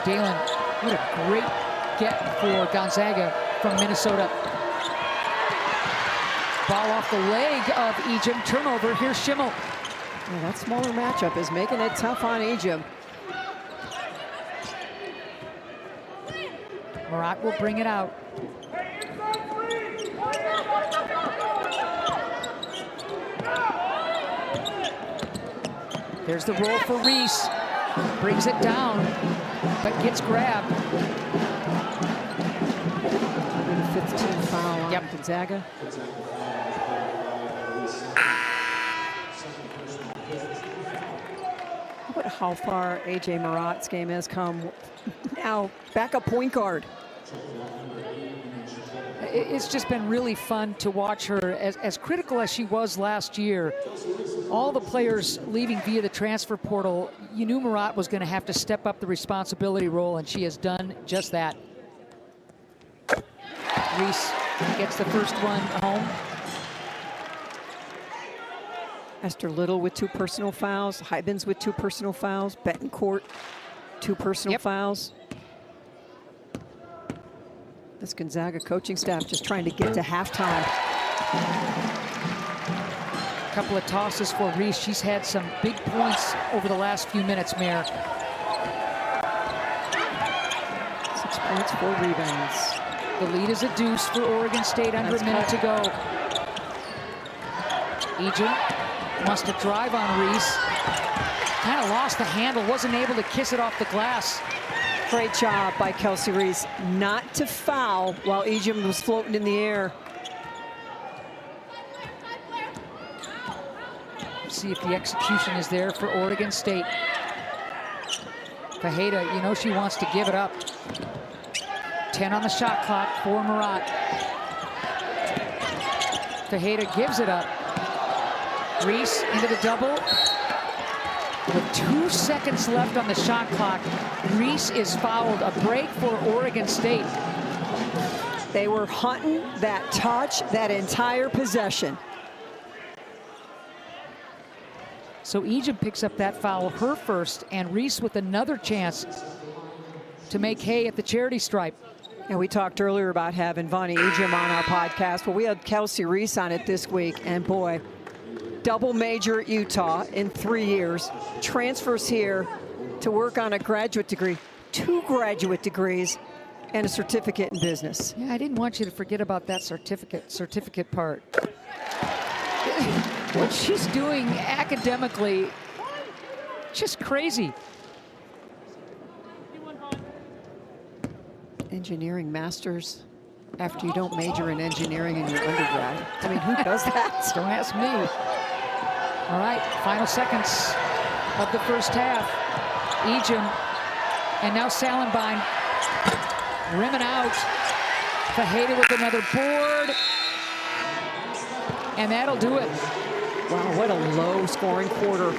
Speaker 1: Dalen, what a great get for Gonzaga from Minnesota. Ball off the leg of Ejim. Turnover. Here's Schimmel.
Speaker 2: Yeah, that smaller matchup is making it tough on Ejim.
Speaker 1: Murat will bring it out. There's the roll for Reese. Brings it down, but gets grabbed.
Speaker 2: 15 foul on Gonzaga. How about how far AJ Murat's game has come? Now, backup point guard.
Speaker 1: It's just been really fun to watch her. As critical as she was last year, all the players leaving via the transfer portal, you knew Murat was going to have to step up the responsibility role, and she has done just that. Reese gets the first one home.
Speaker 2: Esther Little with 2 personal fouls. Hybens with 2 personal fouls. Betancourt, 2 personal fouls. This Gonzaga coaching staff just trying to get to halftime.
Speaker 1: A couple of tosses for Reese. She's had some big points over the last few minutes, Mayor.
Speaker 2: 6 points, 4 rebounds.
Speaker 1: The lead is a deuce for Oregon State, under a minute to go. Ejim wants to drive on Reese. Kind of lost the handle, wasn't able to kiss it off the glass.
Speaker 2: Great job by Kelsey Reese not to foul while Ejim was floating in the air.
Speaker 1: See if the execution is there for Oregon State. Fajeda, you know she wants to give it up. 10 on the shot clock for Murat. Fajeda gives it up. Reese into the double. With 2 seconds left on the shot clock, Reese is fouled. A break for Oregon State.
Speaker 2: They were hunting that touch that entire possession.
Speaker 1: So Ejim picks up that foul, her first, and Reese with another chance to make hay at the charity stripe.
Speaker 2: And we talked earlier about having Vonnie Ejim on our podcast. Well, we had Kelsey Reese on it this week, and boy, double major at Utah in 3 years, transfers here to work on a graduate degree, 2 graduate degrees, and a certificate in business.
Speaker 1: Yeah, I didn't want you to forget about that certificate part. What she's doing academically, just crazy.
Speaker 2: Engineering masters after you don't major in engineering in your undergrad. I mean, who does that?
Speaker 1: Don't ask me. All right, final seconds of the first half. Ejim, and now Salenbein rimming out. Fajeda with another board. And that'll do it.
Speaker 2: Wow, what a low-scoring quarter.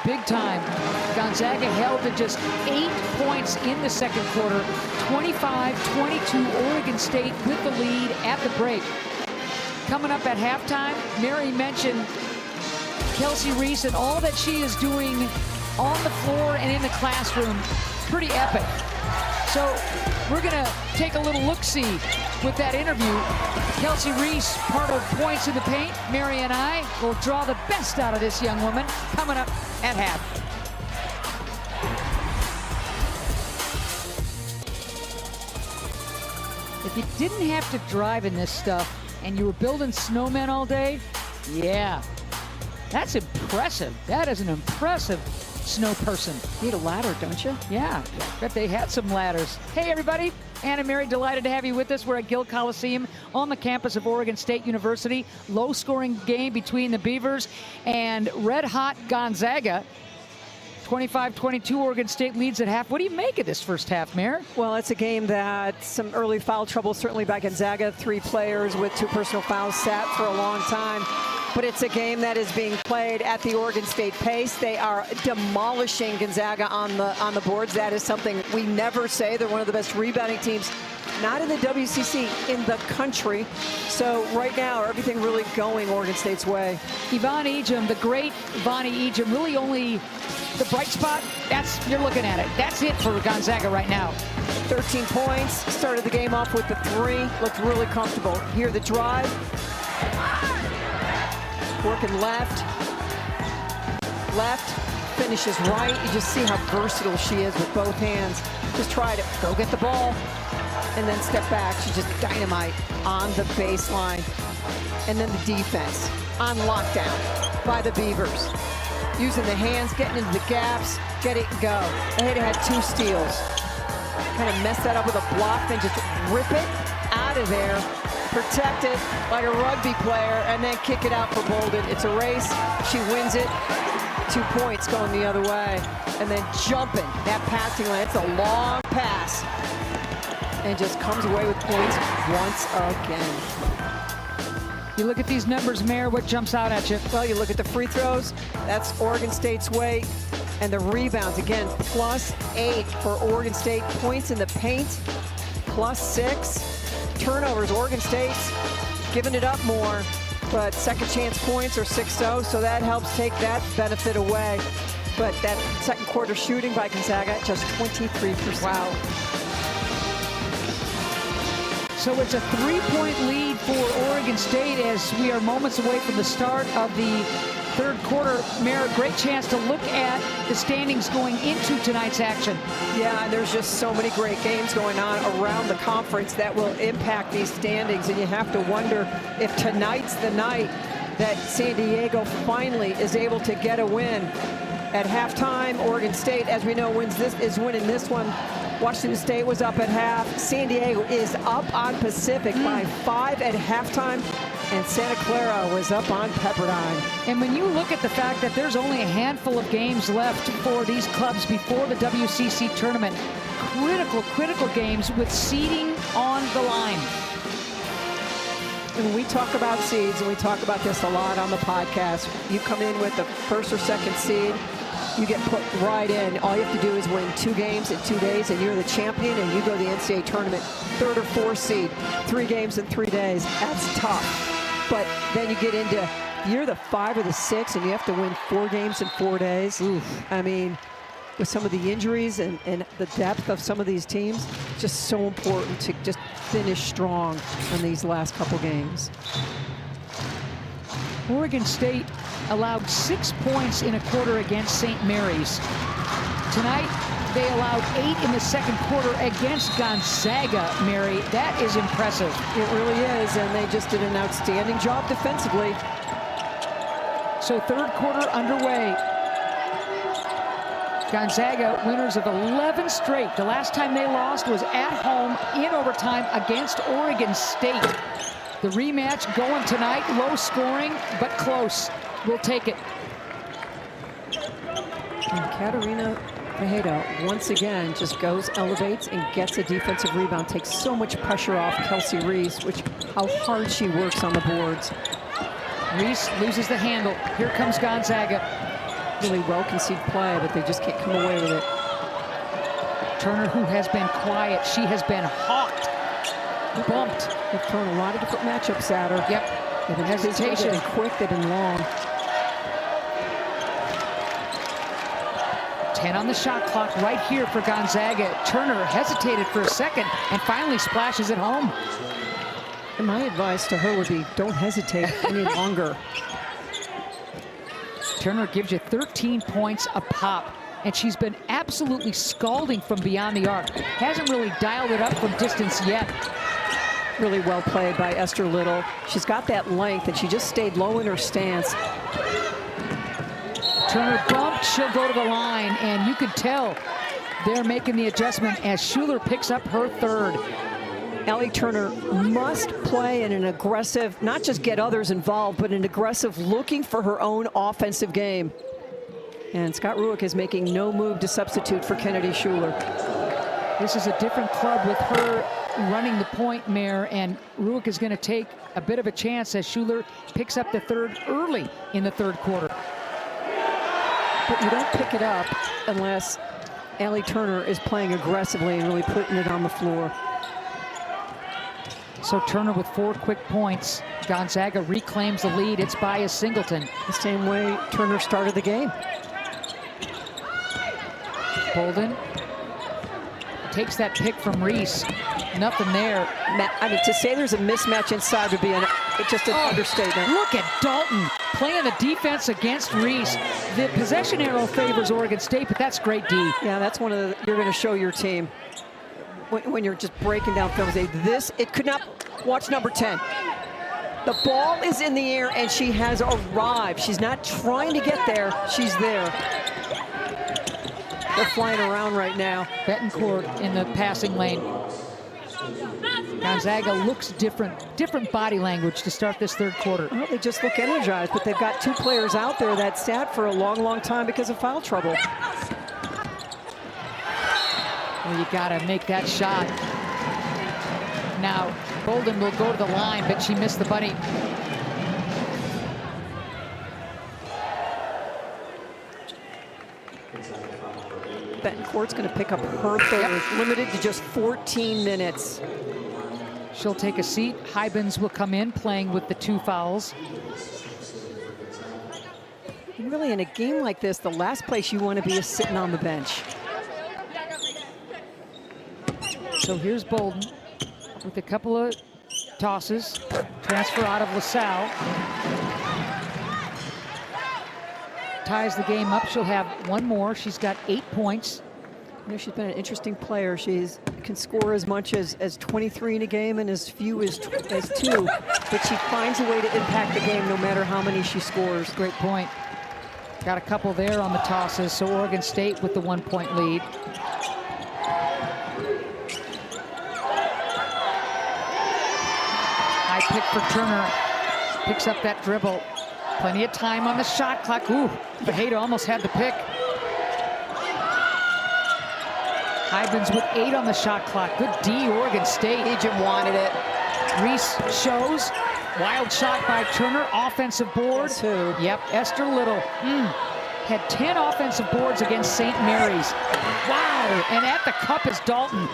Speaker 1: Big time. Gonzaga held to just 8 points in the second quarter. 25-22, Oregon State with the lead at the break. Coming up at halftime, Mary mentioned Kelsey Reese and all that she is doing on the floor and in the classroom. Pretty epic. So we're going to take a little look-see with that interview. Kelsey Reese, part of Points in the Paint. Mary and I will draw the best out of this young woman coming up at half. If you didn't have to drive in this stuff and you were building snowmen all day, yeah, that's impressive. That is an impressive snow person.
Speaker 2: Need a ladder, don't you?
Speaker 1: Yeah, bet they had some ladders. Hey, everybody. Anna Mary, delighted to have you with us. We're at Gill Coliseum on the campus of Oregon State University. Low-scoring game between the Beavers and red-hot Gonzaga. 25-22, Oregon State leads at half. What do you make of this first half, Mayor?
Speaker 2: Well, it's a game that some early foul trouble, certainly by Gonzaga. 3 players with 2 personal fouls sat for a long time. But it's a game that is being played at the Oregon State pace. They are demolishing Gonzaga on the boards. That is something we never say. They're one of the best rebounding teams, not in the WCC, in the country. So right now, everything really going Oregon State's way.
Speaker 1: Yvonne Ejim, the great Vonnie Ejim, really only the bright spot. You're looking at it. That's it for Gonzaga right now.
Speaker 2: 13 points. Started the game off with the 3. Looked really comfortable. Here the drive. Working left, finishes right. You just see how versatile she is with both hands. Just try to go get the ball and then step back. She's just dynamite on the baseline. And then the defense on lockdown by the Beavers. Using the hands, getting into the gaps, get it and go. Fajeda had 2 steals. Kind of messed that up with a block, then just rip it out of there. Protect it like a rugby player, and then kick it out for Bolden. It's a race. She wins it. 2 points going the other way. And then jumping that passing lane. It's a long pass. And just comes away with points once again.
Speaker 1: You look at these numbers, Mayor, what jumps out at you?
Speaker 2: Well, you look at the free throws. That's Oregon State's way. And the rebounds, again, +8 for Oregon State. Points in the paint, +6. Turnovers, Oregon State's giving it up more, but second chance points are 6-0, so that helps take that benefit away. But that second quarter shooting by Gonzaga, just 23%.
Speaker 1: Wow. So it's a 3-point lead for Oregon State as we are moments away from the start of the third quarter. Merritt, great chance to look at the standings going into tonight's action.
Speaker 2: Yeah, and there's just so many great games going on around the conference that will impact these standings, and you have to wonder if tonight's the night that San Diego finally is able to get a win. At halftime, Oregon State, as we know, is winning this one. Washington State was up at half. San Diego is up on Pacific by 5 at halftime. And Santa Clara was up on Pepperdine.
Speaker 1: And when you look at the fact that there's only a handful of games left for these clubs before the WCC tournament, critical games with seeding on the line.
Speaker 2: And when we talk about seeds, and we talk about this a lot on the podcast, you come in with the first or second seed, you get put right in. All you have to do is win 2 games in 2 days, and you're the champion, and you go to the NCAA tournament. 3rd or 4th seed, 3 games in 3 days. That's tough. But then you get into, you're the 5 or the 6, and you have to win 4 games in 4 days. Oof. I mean, with some of the injuries and the depth of some of these teams, it's just so important to just finish strong on these last couple games.
Speaker 1: Oregon State allowed 6 points in a quarter against St. Mary's. Tonight, they allowed 8 in the second quarter against Gonzaga, Mary. That is impressive.
Speaker 2: It really is, and they just did an outstanding job defensively.
Speaker 1: So third quarter underway. Gonzaga, winners of 11 straight. The last time they lost was at home in overtime against Oregon State. The rematch going tonight, low scoring, but close. We'll take it.
Speaker 2: And Katarina Tejeda once again just goes, elevates, and gets a defensive rebound. Takes so much pressure off Kelsey Reese, which how hard she works on the boards.
Speaker 1: Reese loses the handle. Here comes Gonzaga.
Speaker 2: Really well conceived play, but they just can't come away with it.
Speaker 1: Turner, who has been quiet, she has been hawked, bumped.
Speaker 2: They've thrown a lot of different matchups at her.
Speaker 1: Yep.
Speaker 2: They've been hesitation. They've been quick, they've been long.
Speaker 1: 10 on the shot clock right here for Gonzaga. Turner hesitated for a second and finally splashes it home.
Speaker 2: And my advice to her would be, don't hesitate any longer.
Speaker 1: Turner gives you 13 points a pop, and she's been absolutely scalding from beyond the arc. Hasn't really dialed it up from distance yet.
Speaker 2: Really well played by Esther Little. She's got that length, and she just stayed low in her stance.
Speaker 1: Turner bumped, she'll go to the line, and you could tell they're making the adjustment as Schuler picks up her third.
Speaker 2: Allie Turner must play in an aggressive, not just get others involved, but an aggressive looking for her own offensive game. And Scott Rueck is making no move to substitute for Kennedy Schuler.
Speaker 1: This is a different club with her running the point, Mayor, and Rueck is going to take a bit of a chance as Schuler picks up the third early in the third quarter.
Speaker 2: But you don't pick it up unless Allie Turner is playing aggressively and really putting it on the floor.
Speaker 1: So Turner with 4 quick points. Gonzaga reclaims the lead. It's by a Singleton.
Speaker 2: The same way Turner started the game.
Speaker 1: Bolden takes that pick from Reese. Nothing there.
Speaker 2: I mean, to say there's a mismatch inside would be just an understatement.
Speaker 1: Look at Dalton playing the defense against Reese. The possession arrow favors Oregon State, but that's great D.
Speaker 2: Yeah, that's one of the, you're going to show your team. When you're just breaking down film, say this, it could not, watch number 10. The ball is in the air and she has arrived. She's not trying to get there, she's there. They're flying around right now.
Speaker 1: Betancourt in the passing lane. Gonzaga looks different body language to start this third quarter.
Speaker 2: Well, they just look energized, but they've got 2 players out there that sat for a long time because of foul trouble.
Speaker 1: Well, you got to make that shot. Now, Bolden will go to the line, but she missed the bunny.
Speaker 2: Betancourt's going to pick up her third, limited to just 14 minutes.
Speaker 1: She'll take a seat. Hybens will come in, playing with the 2 fouls.
Speaker 2: And really, in a game like this, the last place you want to be is sitting on the bench.
Speaker 1: So here's Bolden. with a couple of tosses. Transfer out of LaSalle. Ties the game up. She'll have one more. She's got 8 points.
Speaker 2: You know, she's been an interesting player. She can score as much as 23 in a game and as few as 2. But she finds a way to impact the game no matter how many she scores.
Speaker 1: Great point. Got a couple there on the tosses, so Oregon State with the 1-point lead. High pick for Turner. Picks up that dribble. Plenty of time on the shot clock. Ooh, Fajeda almost had the pick. Hybens with 8 on the shot clock. Good D, Oregon State.
Speaker 2: Egypt wanted it.
Speaker 1: Reese shows. Wild shot by Turner. Offensive board.
Speaker 2: Guess who?
Speaker 1: Yep, Esther Little. Had 10 offensive boards against St. Mary's. Wow, and at the cup is Dalton.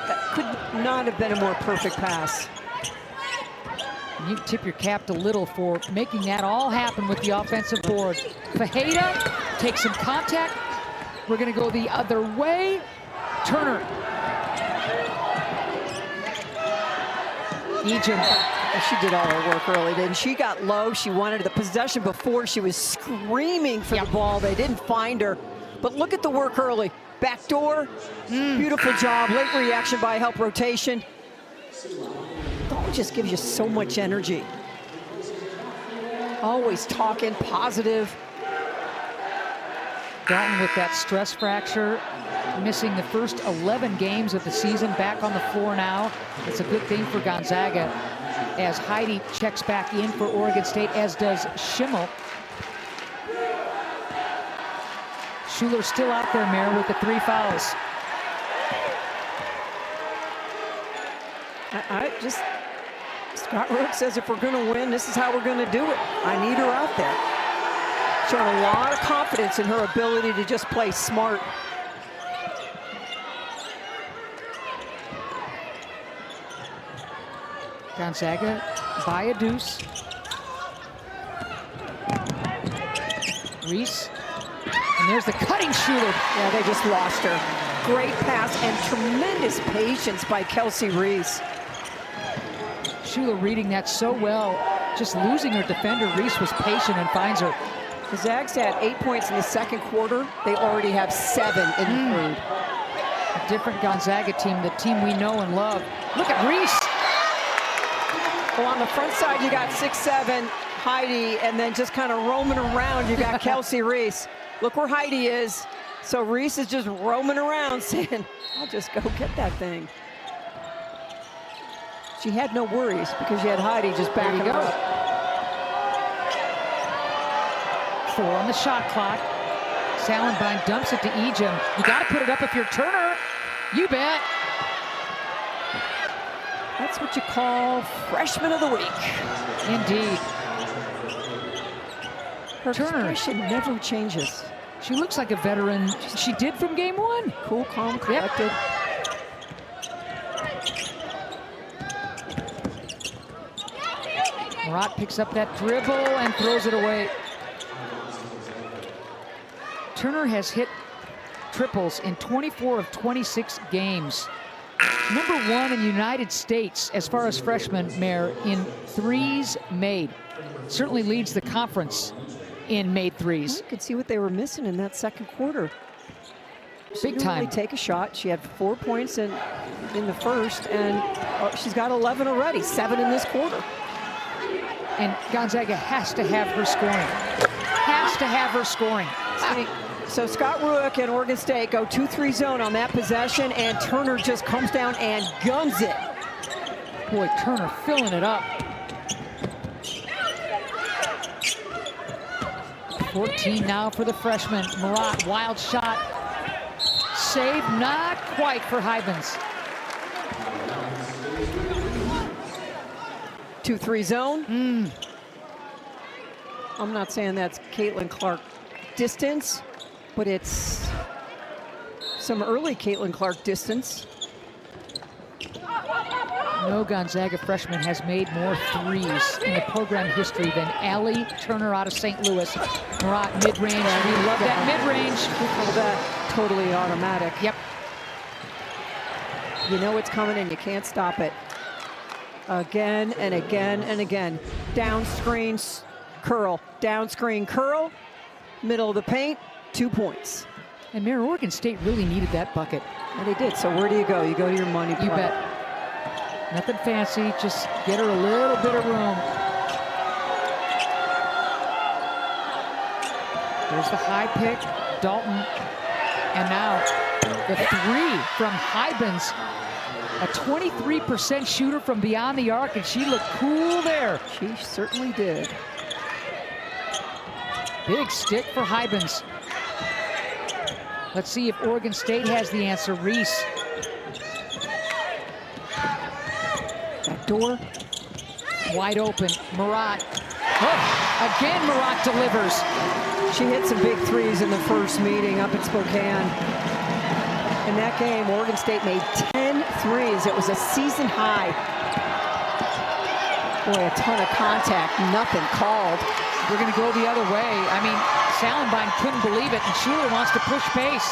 Speaker 2: That could not have been a more perfect pass.
Speaker 1: You tip your cap to Little for making that all happen with the offensive board. Fajeda takes some contact. We're gonna go the other way. Turner. Egypt.
Speaker 2: She did all her work early, didn't she? Got low. She wanted the possession before. She was screaming for the ball. They didn't find her. But look at the work early. Back door. Beautiful job. Late reaction by help rotation. Dalton just gives you so much energy. Always talking, positive.
Speaker 1: Dalton with that stress fracture, missing the first 11 games of the season, back on the floor now. It's a good thing for Gonzaga as Heidi checks back in for Oregon State, as does Schimmel. Schuler still out there, Mayor, with the 3 fouls.
Speaker 2: Scott Rook says if we're going to win, this is how we're going to do it. I need her out there. Showing a lot of confidence in her ability to just play smart.
Speaker 1: Gonzaga by a deuce. Reese. And there's the cutting Schuler.
Speaker 2: Yeah, they just lost her. Great pass and tremendous patience by Kelsey Reese.
Speaker 1: Schuler reading that so well. Just losing her defender. Reese was patient and finds her.
Speaker 2: The Zags had 8 points in the second quarter. They already have 7 in the third.
Speaker 1: A different Gonzaga team, the team we know and love. Look at Reese.
Speaker 2: Well, on the front side, you got 6'7", Heidi, and then just kind of roaming around, you got Kelsey Reese. Look where Heidi is. So Reese is just roaming around saying, I'll just go get that thing. She had no worries because she had Heidi just backing her up.
Speaker 1: 4 on the shot clock. Salenbine dumps it to Ejim. You got to put it up if you're Turner. You bet.
Speaker 2: That's what you call freshman of the week.
Speaker 1: Indeed.
Speaker 2: Her
Speaker 1: Turner.
Speaker 2: expression never changes.
Speaker 1: She looks like a veteran. She did from game 1.
Speaker 2: Cool, calm, collected.
Speaker 1: Yep. Murat picks up that dribble and throws it away. Turner has hit triples in 24 of 26 games. Number 1 in the United States as far as freshman, Mayor, in threes made. Certainly leads the conference in made threes.
Speaker 2: You could see what they were missing in that second quarter.
Speaker 1: Big time.
Speaker 2: Really take a shot. She had 4 points in the first, and she's got 11 already, 7 in this quarter.
Speaker 1: And Gonzaga has to have her scoring. Has to have her scoring.
Speaker 2: So Scott Ruick and Oregon State go 2-3 zone on that possession, and Turner just comes down and guns it.
Speaker 1: Boy, Turner filling it up. 14 now for the freshman. Murat, wild shot. Save, not quite for Hybens.
Speaker 2: 2-3 zone. I'm not saying that's Caitlin Clark distance, but it's some early Caitlin Clark distance.
Speaker 1: No Gonzaga freshman has made more threes in the program history than Allie Turner out of St. Louis. Murat mid-range. We love that mid-range.
Speaker 2: We call that totally automatic.
Speaker 1: Yep.
Speaker 2: You know it's coming and you can't stop it. Again and again and again. Down screen, curl. Down screen, curl. Middle of the paint, 2 points.
Speaker 1: And Mayor, Oregon State really needed that bucket.
Speaker 2: And they did. So where do you go? You go to your money play.
Speaker 1: You bet. Nothing fancy, just get her a little bit of room. There's the high pick, Dalton. And now the three from Hybens. A 23% shooter from beyond the arc, and she looked cool there.
Speaker 2: She certainly did.
Speaker 1: Big stick for Hybens. Let's see if Oregon State has the answer. Reese.
Speaker 2: Back door.
Speaker 1: Wide open. Murat. Oh, again, Murat delivers.
Speaker 2: She hit some big threes in the first meeting up in Spokane. In that game, Oregon State made 10 threes. It was a season high. Boy, a ton of contact, nothing called.
Speaker 1: We're going to go the other way. I mean, Salenbein couldn't believe it, and Schuler wants to push pace.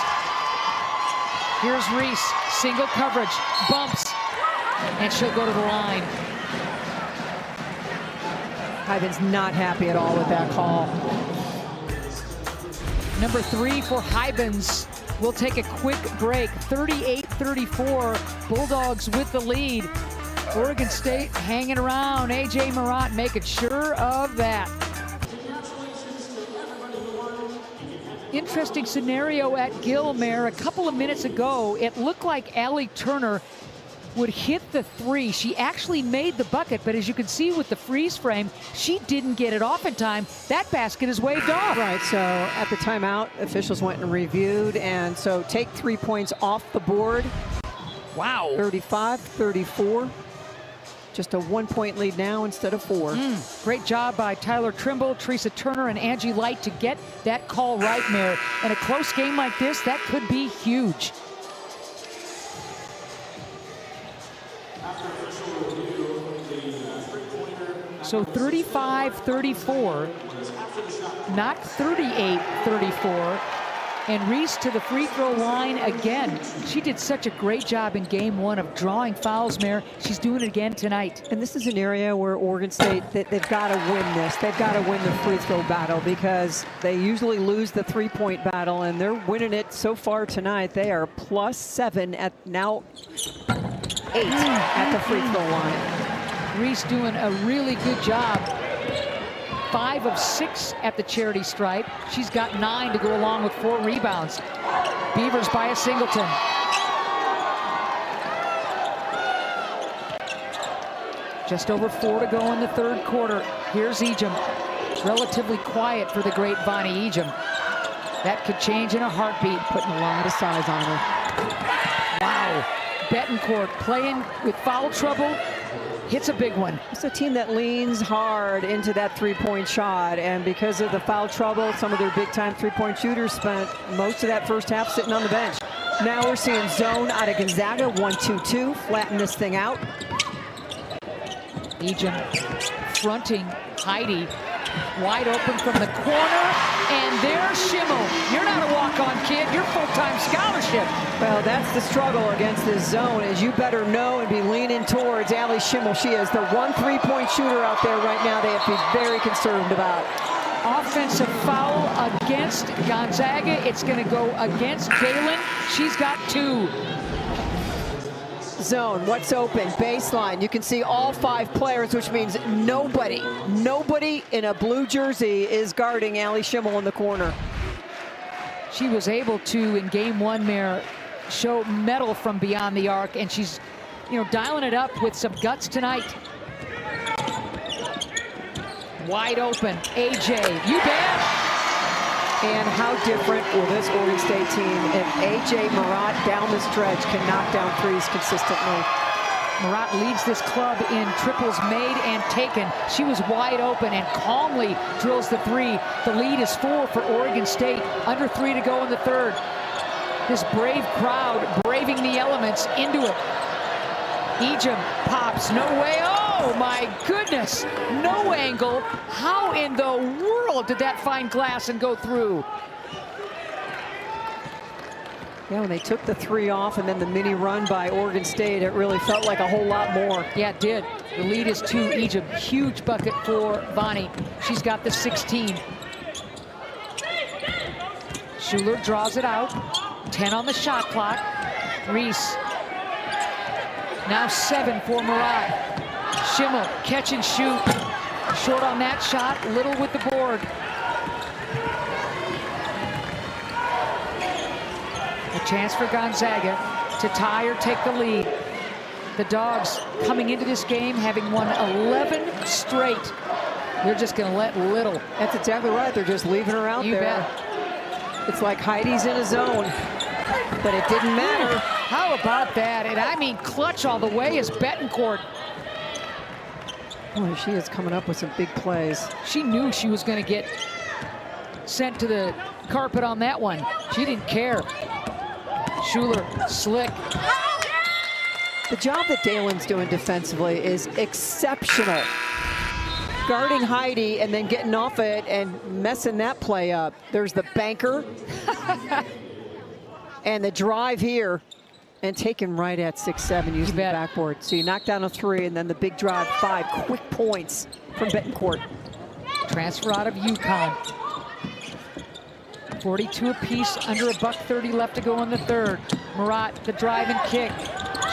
Speaker 1: Here's Reese, single coverage, bumps, and she'll go to the line.
Speaker 2: Hybens not happy at all with that call.
Speaker 1: Number 3 for Hybens. We'll take a quick break. 38-34, Bulldogs with the lead. Oregon State hanging around. A.J. Murat making sure of that. Interesting scenario at Gilmare. A couple of minutes ago, it looked like Allie Turner would hit the three. She actually made the bucket, but as you can see with the freeze frame, she didn't get it off in time. That basket is waved off.
Speaker 2: Right, so at the timeout, officials went and reviewed, and so take 3 points off the board.
Speaker 1: Wow.
Speaker 2: 35-34. Just a 1 point lead now instead of 4.
Speaker 1: Great job by Tyler Trimble, Teresa Turner, and Angie Light to get that call right, Mayor. In a close game like this, that could be huge. So 35-34, not 38-34. And Reese to the free throw line again. She did such a great job in game 1 of drawing fouls, Mayor. She's doing it again tonight.
Speaker 2: And this is an area where Oregon State, they've got to win this. They've got to win the free throw battle because they usually lose the 3-point battle, and they're winning it so far tonight. They are +7 at now 8 at the free throw line.
Speaker 1: Reese doing a really good job. 5 of 6 at the charity stripe. She's got 9 to go along with 4 rebounds. Beavers by a singleton. Just over 4 to go in the third quarter. Here's Ejim. Relatively quiet for the great Bonnie Ejim. That could change in a heartbeat.
Speaker 2: Putting a lot of size on her.
Speaker 1: Wow. Betancourt playing with foul trouble. Hits a big one.
Speaker 2: It's a team that leans hard into that 3-point shot, and because of the foul trouble, some of their big-time 3-point shooters spent most of that first half sitting on the bench. Now we're seeing zone out of Gonzaga, 1-2-2, flatten this thing out.
Speaker 1: Ejim fronting Heidi, wide open from the corner, and there's Schimmel. You're not a walk-on kid, you're full-time scholarship.
Speaker 2: Well, that's the struggle against this zone, is you better know and be leaning towards Allie Schimmel. She is the one 3-point shooter out there right now they have to be very concerned about.
Speaker 1: Offensive foul against Gonzaga. It's going to go against Jalen. She's got 2.
Speaker 2: Zone, what's open? Baseline. You can see all 5 players, which means nobody in a blue jersey is guarding Allie Schimmel in the corner.
Speaker 1: She was able to, in game 1, Mayor, show mettle from beyond the arc, and she's, dialing it up with some guts tonight. Wide open, AJ, you bet.
Speaker 2: And how different will this Oregon State team if A.J. Murat down the stretch can knock down threes consistently?
Speaker 1: Murat leads this club in triples made and taken. She was wide open and calmly drills the 3. The lead is 4 for Oregon State. Under 3 to go in the third. This brave crowd braving the elements into it. Ejim pops, no way. Oh my goodness, no angle. How in the world did that find glass and go through?
Speaker 2: Yeah, when they took the 3 off and then the mini run by Oregon State, it really felt like a whole lot more.
Speaker 1: Yeah, it did. The lead is 2 Egypt. Huge bucket for Vonnie. She's got the 16. Schuler draws it out. 10 on the shot clock. Reese. Now 7 for Murat. Schimmel, catch and shoot. Short on that shot, Little with the board. A chance for Gonzaga to tie or take the lead. The Dogs coming into this game having won 11 straight. They're just going to let Little.
Speaker 2: That's exactly right. They're just leaving her out
Speaker 1: You
Speaker 2: there.
Speaker 1: bet.
Speaker 2: It's like Heidi's in a zone, but it didn't matter.
Speaker 1: How about that? And I mean, clutch all the way is Betancourt.
Speaker 2: Boy, she is coming up with some big plays.
Speaker 1: She knew she was going to get sent to the carpet on that one. She didn't care. Schuler, slick.
Speaker 2: The job that Dalen's doing defensively is exceptional. Guarding Heidi and then getting off it and messing that play up. There's the banker. And the drive here. And taken right at 6-7 using the backboard. So you knock down a 3 and then the big drive 5. Quick points from Betancourt.
Speaker 1: Transfer out of UConn. 42 apiece, under $1:30 left to go in the third. Murat, the drive and kick.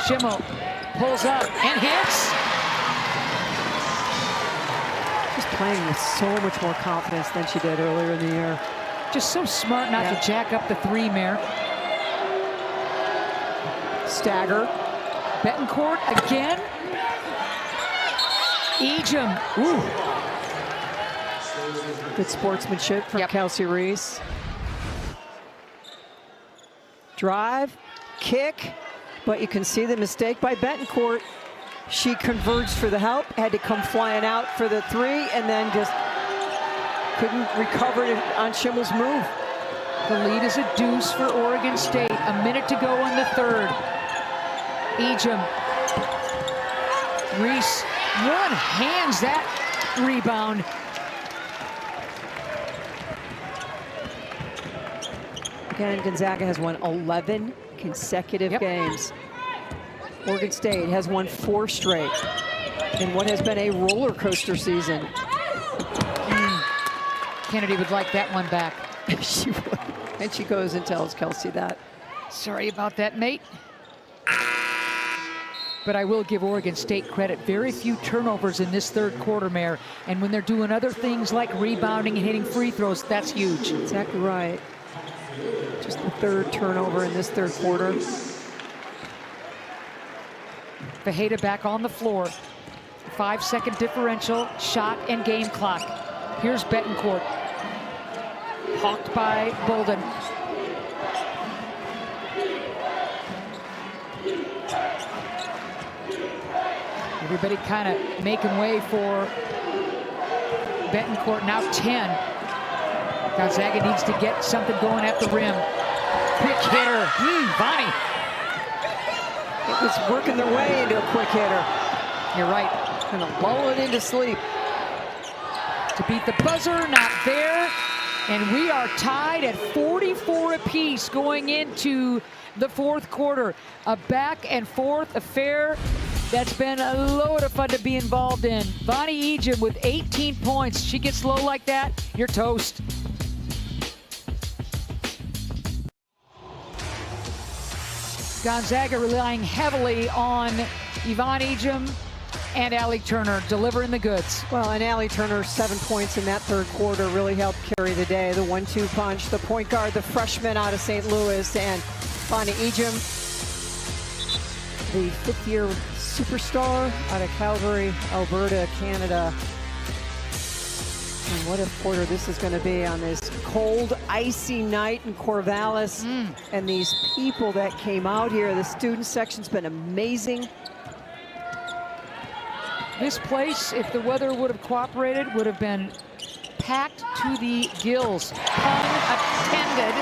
Speaker 1: Schimmel pulls up and hits.
Speaker 2: She's playing with so much more confidence than she did earlier in the year.
Speaker 1: Just so smart not to jack up the 3, Mare.
Speaker 2: Stagger.
Speaker 1: Betancourt again. Ejim. Ooh.
Speaker 2: Good sportsmanship from Kelsey Reese. Drive, kick, but you can see the mistake by Betancourt. She converged for the help, had to come flying out for the 3, and then just couldn't recover it on Schimmel's move.
Speaker 1: The lead is a deuce for Oregon State. A minute to go in the third. Ejim. Reese one-hands that rebound.
Speaker 2: Again, Gonzaga has won 11 consecutive games. Oregon State has won 4 straight in what has been a roller coaster season.
Speaker 1: Kennedy would like that one back.
Speaker 2: She would. And she goes and tells Kelsey that.
Speaker 1: Sorry about that, mate. But I will give Oregon State credit. Very few turnovers in this third quarter, Mare. And when they're doing other things like rebounding and hitting free throws, that's huge.
Speaker 2: Exactly right. Just the 3rd turnover in this third quarter.
Speaker 1: Fajeda back on the floor. 5-second differential, shot and game clock. Here's Betancourt. Hawked by Bolden. Everybody kind of making way for Betancourt. Now 10. Gonzaga needs to get something going at the rim. Quick hitter. Vonnie.
Speaker 2: It was working their way into a quick hitter.
Speaker 1: You're right.
Speaker 2: Kind of lull it into sleep.
Speaker 1: To beat the buzzer, not there. And we are tied at 44 apiece going into the fourth quarter. A back and forth affair that's been a load of fun to be involved in. Vonnie Ejim with 18 points. She gets low like that, you're toast. Gonzaga relying heavily on Yvonne Ejim and Allie Turner delivering the goods.
Speaker 2: Well, and Allie Turner, 7 points in that third quarter, really helped carry the day. The 1-2 punch, the point guard, the freshman out of St. Louis, and Vonnie Ejim, the 5th-year superstar out of Calgary, Alberta, Canada. And what a quarter this is going to be on this cold, icy night in Corvallis. And these people that came out here, the student section's been amazing.
Speaker 1: This place, if the weather would have cooperated, would have been packed to the gills. Unattended,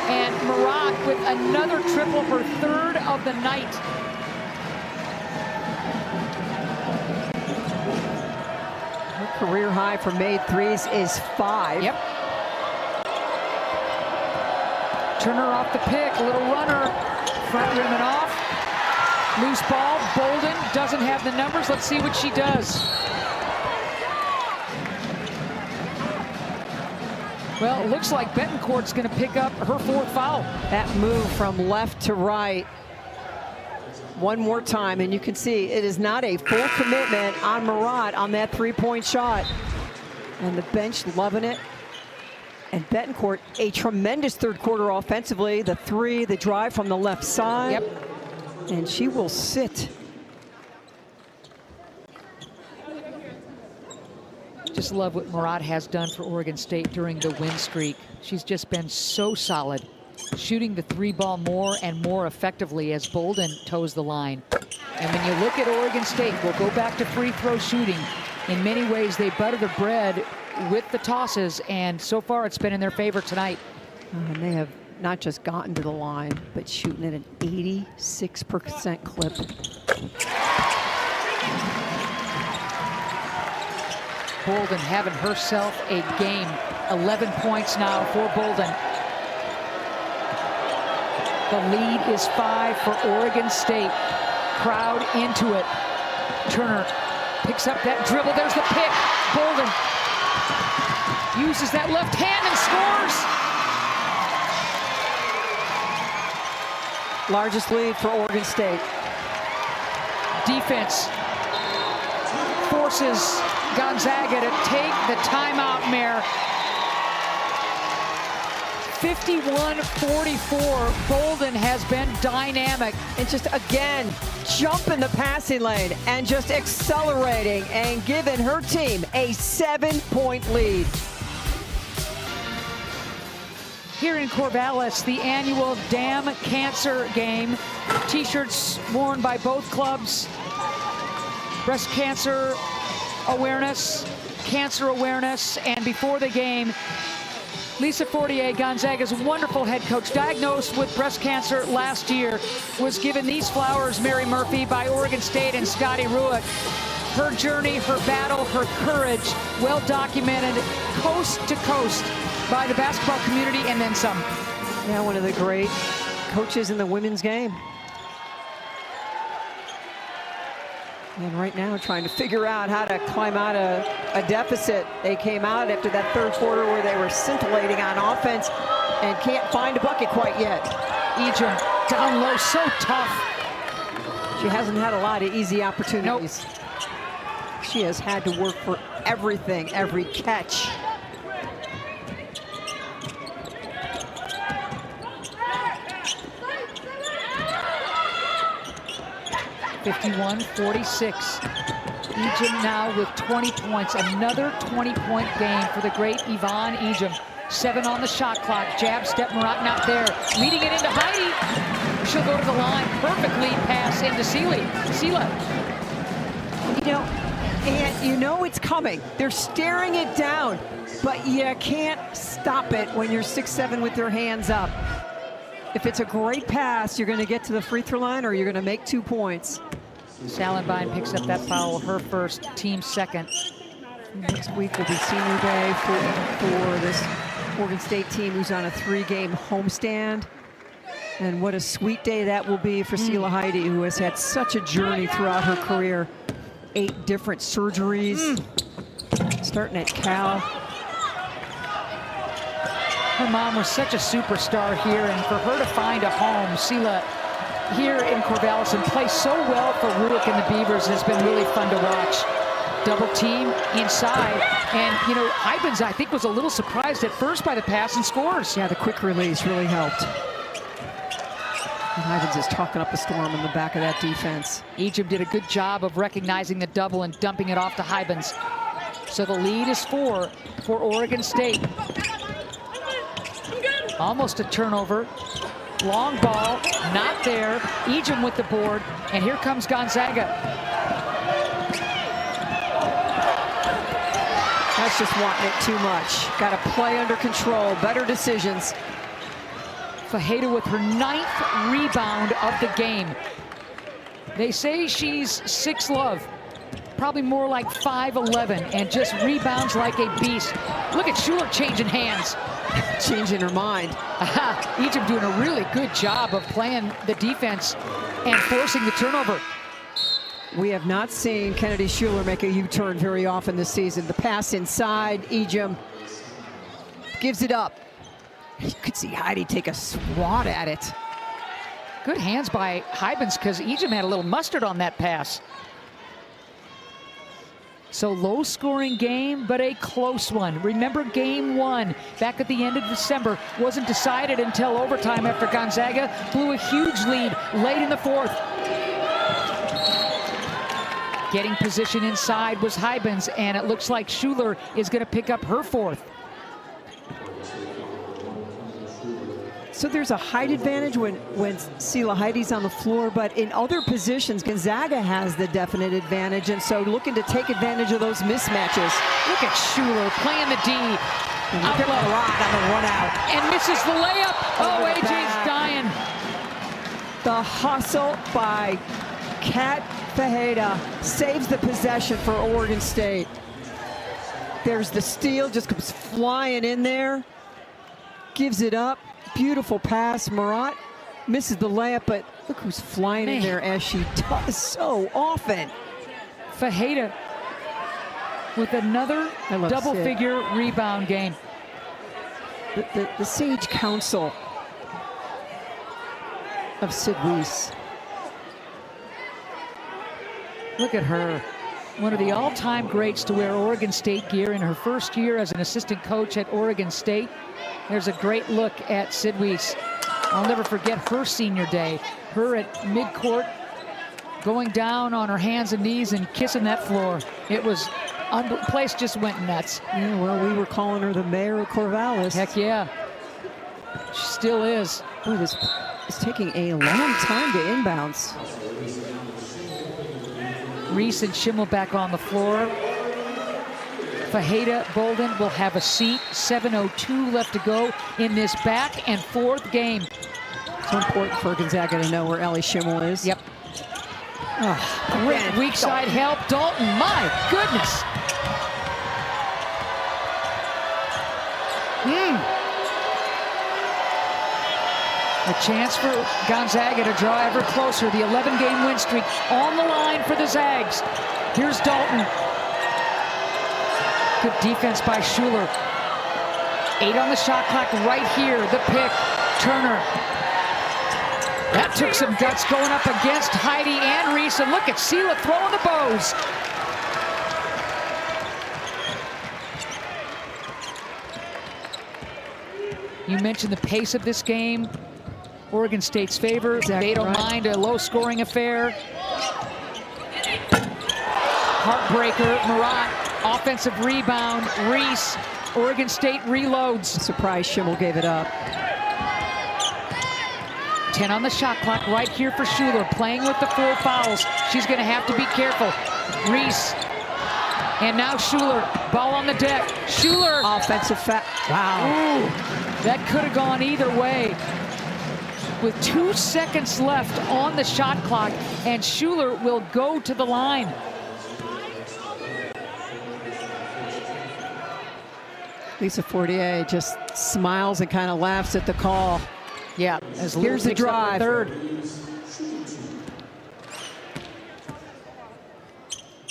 Speaker 1: and Murat with another triple, her 3rd of the night.
Speaker 2: Her career high for made threes is 5.
Speaker 1: Yep. Turner off the pick, a little runner, front rim and off. Loose ball, Bolden doesn't have the numbers. Let's see what she does. Well, it looks like Betancourt's going to pick up her 4th foul.
Speaker 2: That move from left to right. One more time, and you can see it is not a full commitment on Murat on that 3-point shot. And the bench loving it. And Betancourt, a tremendous 3rd quarter offensively. The 3, the drive from the left side.
Speaker 1: Yep.
Speaker 2: And she will sit.
Speaker 1: Just love what Murat has done for Oregon State during the win streak. She's just been so solid, shooting the 3 ball more and more effectively as Bolden toes the line. And when you look at Oregon State, we'll go back to free throw shooting. In many ways, they butter the bread with the tosses, and so far it's been in their favor tonight.
Speaker 2: And they have not just gotten to the line, but shooting at an 86% clip.
Speaker 1: Bolden having herself a game. 11 points now for Bolden. The lead is 5 for Oregon State. Crowd into it. Turner picks up that dribble. There's the pick. Bolden uses that left hand and scores.
Speaker 2: Largest lead for Oregon State.
Speaker 1: Defense forces Gonzaga to take the timeout, Mare. 51-44. Bolden has been dynamic.
Speaker 2: And just again, jumping the passing lane and just accelerating and giving her team a 7-point lead.
Speaker 1: Here in Corvallis, the annual Damn Cancer game. T-shirts worn by both clubs. Breast cancer awareness, cancer awareness, and before the game, Lisa Fortier, Gonzaga's wonderful head coach, diagnosed with breast cancer last year, was given these flowers, Mary Murphy, by Oregon State and Scotty Ruick. Her journey, her battle, her courage, well documented coast to coast by the basketball community and then some.
Speaker 2: Yeah, one of the great coaches in the women's game. And right now trying to figure out how to climb out a deficit. They came out after that 3rd quarter where they were scintillating on offense and can't find a bucket quite yet.
Speaker 1: Ejim down low, so tough.
Speaker 2: She hasn't had a lot of easy opportunities.
Speaker 1: Nope.
Speaker 2: She has had to work for everything, every catch.
Speaker 1: 51-46. Ejim now with 20 points. Another 20-point game for the great Yvonne Ejim. 7 on the shot clock. Jab step, Murat not there. Leading it into Heidi. She'll go to the line. Perfect lead pass into Sela.
Speaker 2: And you know it's coming. They're staring it down, but you can't stop it when you're 6'7" with your hands up. If it's a great pass, you're going to get to the free throw line or you're going to make 2 points.
Speaker 1: Salenbine picks up that foul, her first, team second.
Speaker 2: Next week will be senior day for this Oregon State team who's on a 3-game homestand. And what a sweet day that will be for Sela Heidi, who has had such a journey throughout her career. 8 different surgeries, starting at Cal.
Speaker 1: Her mom was such a superstar here, and for her to find a home, Sela here in Corvallis, and play so well for Ruick and the Beavers has been really fun to watch. Double team inside, and Hybens, I think, was a little surprised at first by the pass and scores.
Speaker 2: Yeah, the quick release really helped. And Hybens is talking up a storm in the back of that defense.
Speaker 1: Ejim did a good job of recognizing the double and dumping it off to Hybens. So the lead is 4 for Oregon State. Almost a turnover. Long ball, not there. Ejim with the board, and here comes Gonzaga.
Speaker 2: That's just wanting it too much. Got to play under control, better decisions.
Speaker 1: Fajeda with her 9th rebound of the game. They say she's 6'11", probably more like 5'11", and just rebounds like a beast. Look at Schuler changing hands.
Speaker 2: changing her mind.
Speaker 1: Egypt doing a really good job of playing the defense and forcing the turnover.
Speaker 2: We have not seen Kennedy Schuler make a U-turn very often this season. The pass inside, Egypt gives it up. You could see Heidi take a swat at it.
Speaker 1: Good hands by Hybens, because Egypt had a little mustard on that pass. So low-scoring game, but a close one. Remember game one, back at the end of December, wasn't decided until overtime after Gonzaga blew a huge lead late in the fourth. Getting position inside was Hybens, and it looks like Schuler is going to pick up her fourth.
Speaker 2: So there's a height advantage when Sela Heidi's on the floor, but in other positions, Gonzaga has the definite advantage, and so looking to take advantage of those mismatches.
Speaker 1: Look at Schuler playing the D.
Speaker 2: Look at Marat on the run out.
Speaker 1: And misses the layup. Oh, AJ's dying.
Speaker 2: The hustle by Kat Fajeda saves the possession for Oregon State. There's the steal, just comes flying in there. Gives it up. Beautiful pass. Marat misses the layup, but look who's flying in there, as she does so often.
Speaker 1: Fajeda with another double-figure rebound game.
Speaker 2: The sage counsel of Sid Weiss.
Speaker 1: Look at her. One of the all-time greats to wear Oregon State gear in her first year as an assistant coach at Oregon State. There's a great look at Sid Weiss. I'll never forget her senior day. Her at midcourt, going down on her hands and knees and kissing that floor. It was, the place just went nuts.
Speaker 2: Yeah, well, we were calling her the mayor of Corvallis.
Speaker 1: Heck yeah. She still is.
Speaker 2: Boy, this is taking a long time to inbounds.
Speaker 1: Reese and Schimmel back on the floor. Fajeda Bolden will have a seat. 7:02 left to go in this back and forth game.
Speaker 2: So important for Gonzaga to know where Ellie Schimmel is.
Speaker 1: Yep. Oh, great weak side help. Dalton, my goodness. A chance for Gonzaga to draw ever closer. The 11-game win streak on the line for the Zags. Here's Dalton. Good defense by Schuler. 8 on the shot clock right here. The pick. Turner. That took some guts going up against Heidi and Reese. And look at Sela throwing the bows. You mentioned the pace of this game. Oregon State's favor.
Speaker 2: Exactly.
Speaker 1: They don't mind a low-scoring affair. Heartbreaker. Marat. Offensive rebound. Reese. Oregon State reloads.
Speaker 2: Surprise Schimmel gave it up.
Speaker 1: 10 on the shot clock right here for Schuler, playing with the 4 fouls. She's going to have to be careful. Reese. And now Schuler. Ball on the deck. Schuler.
Speaker 2: Offensive foul. Wow.
Speaker 1: Ooh, that could have gone either way. With 2 seconds left on the shot clock, and Schuler will go to the line.
Speaker 2: Lisa Fortier just smiles and kind of laughs at the call.
Speaker 1: Yeah, as
Speaker 2: here's the drive.
Speaker 1: Third.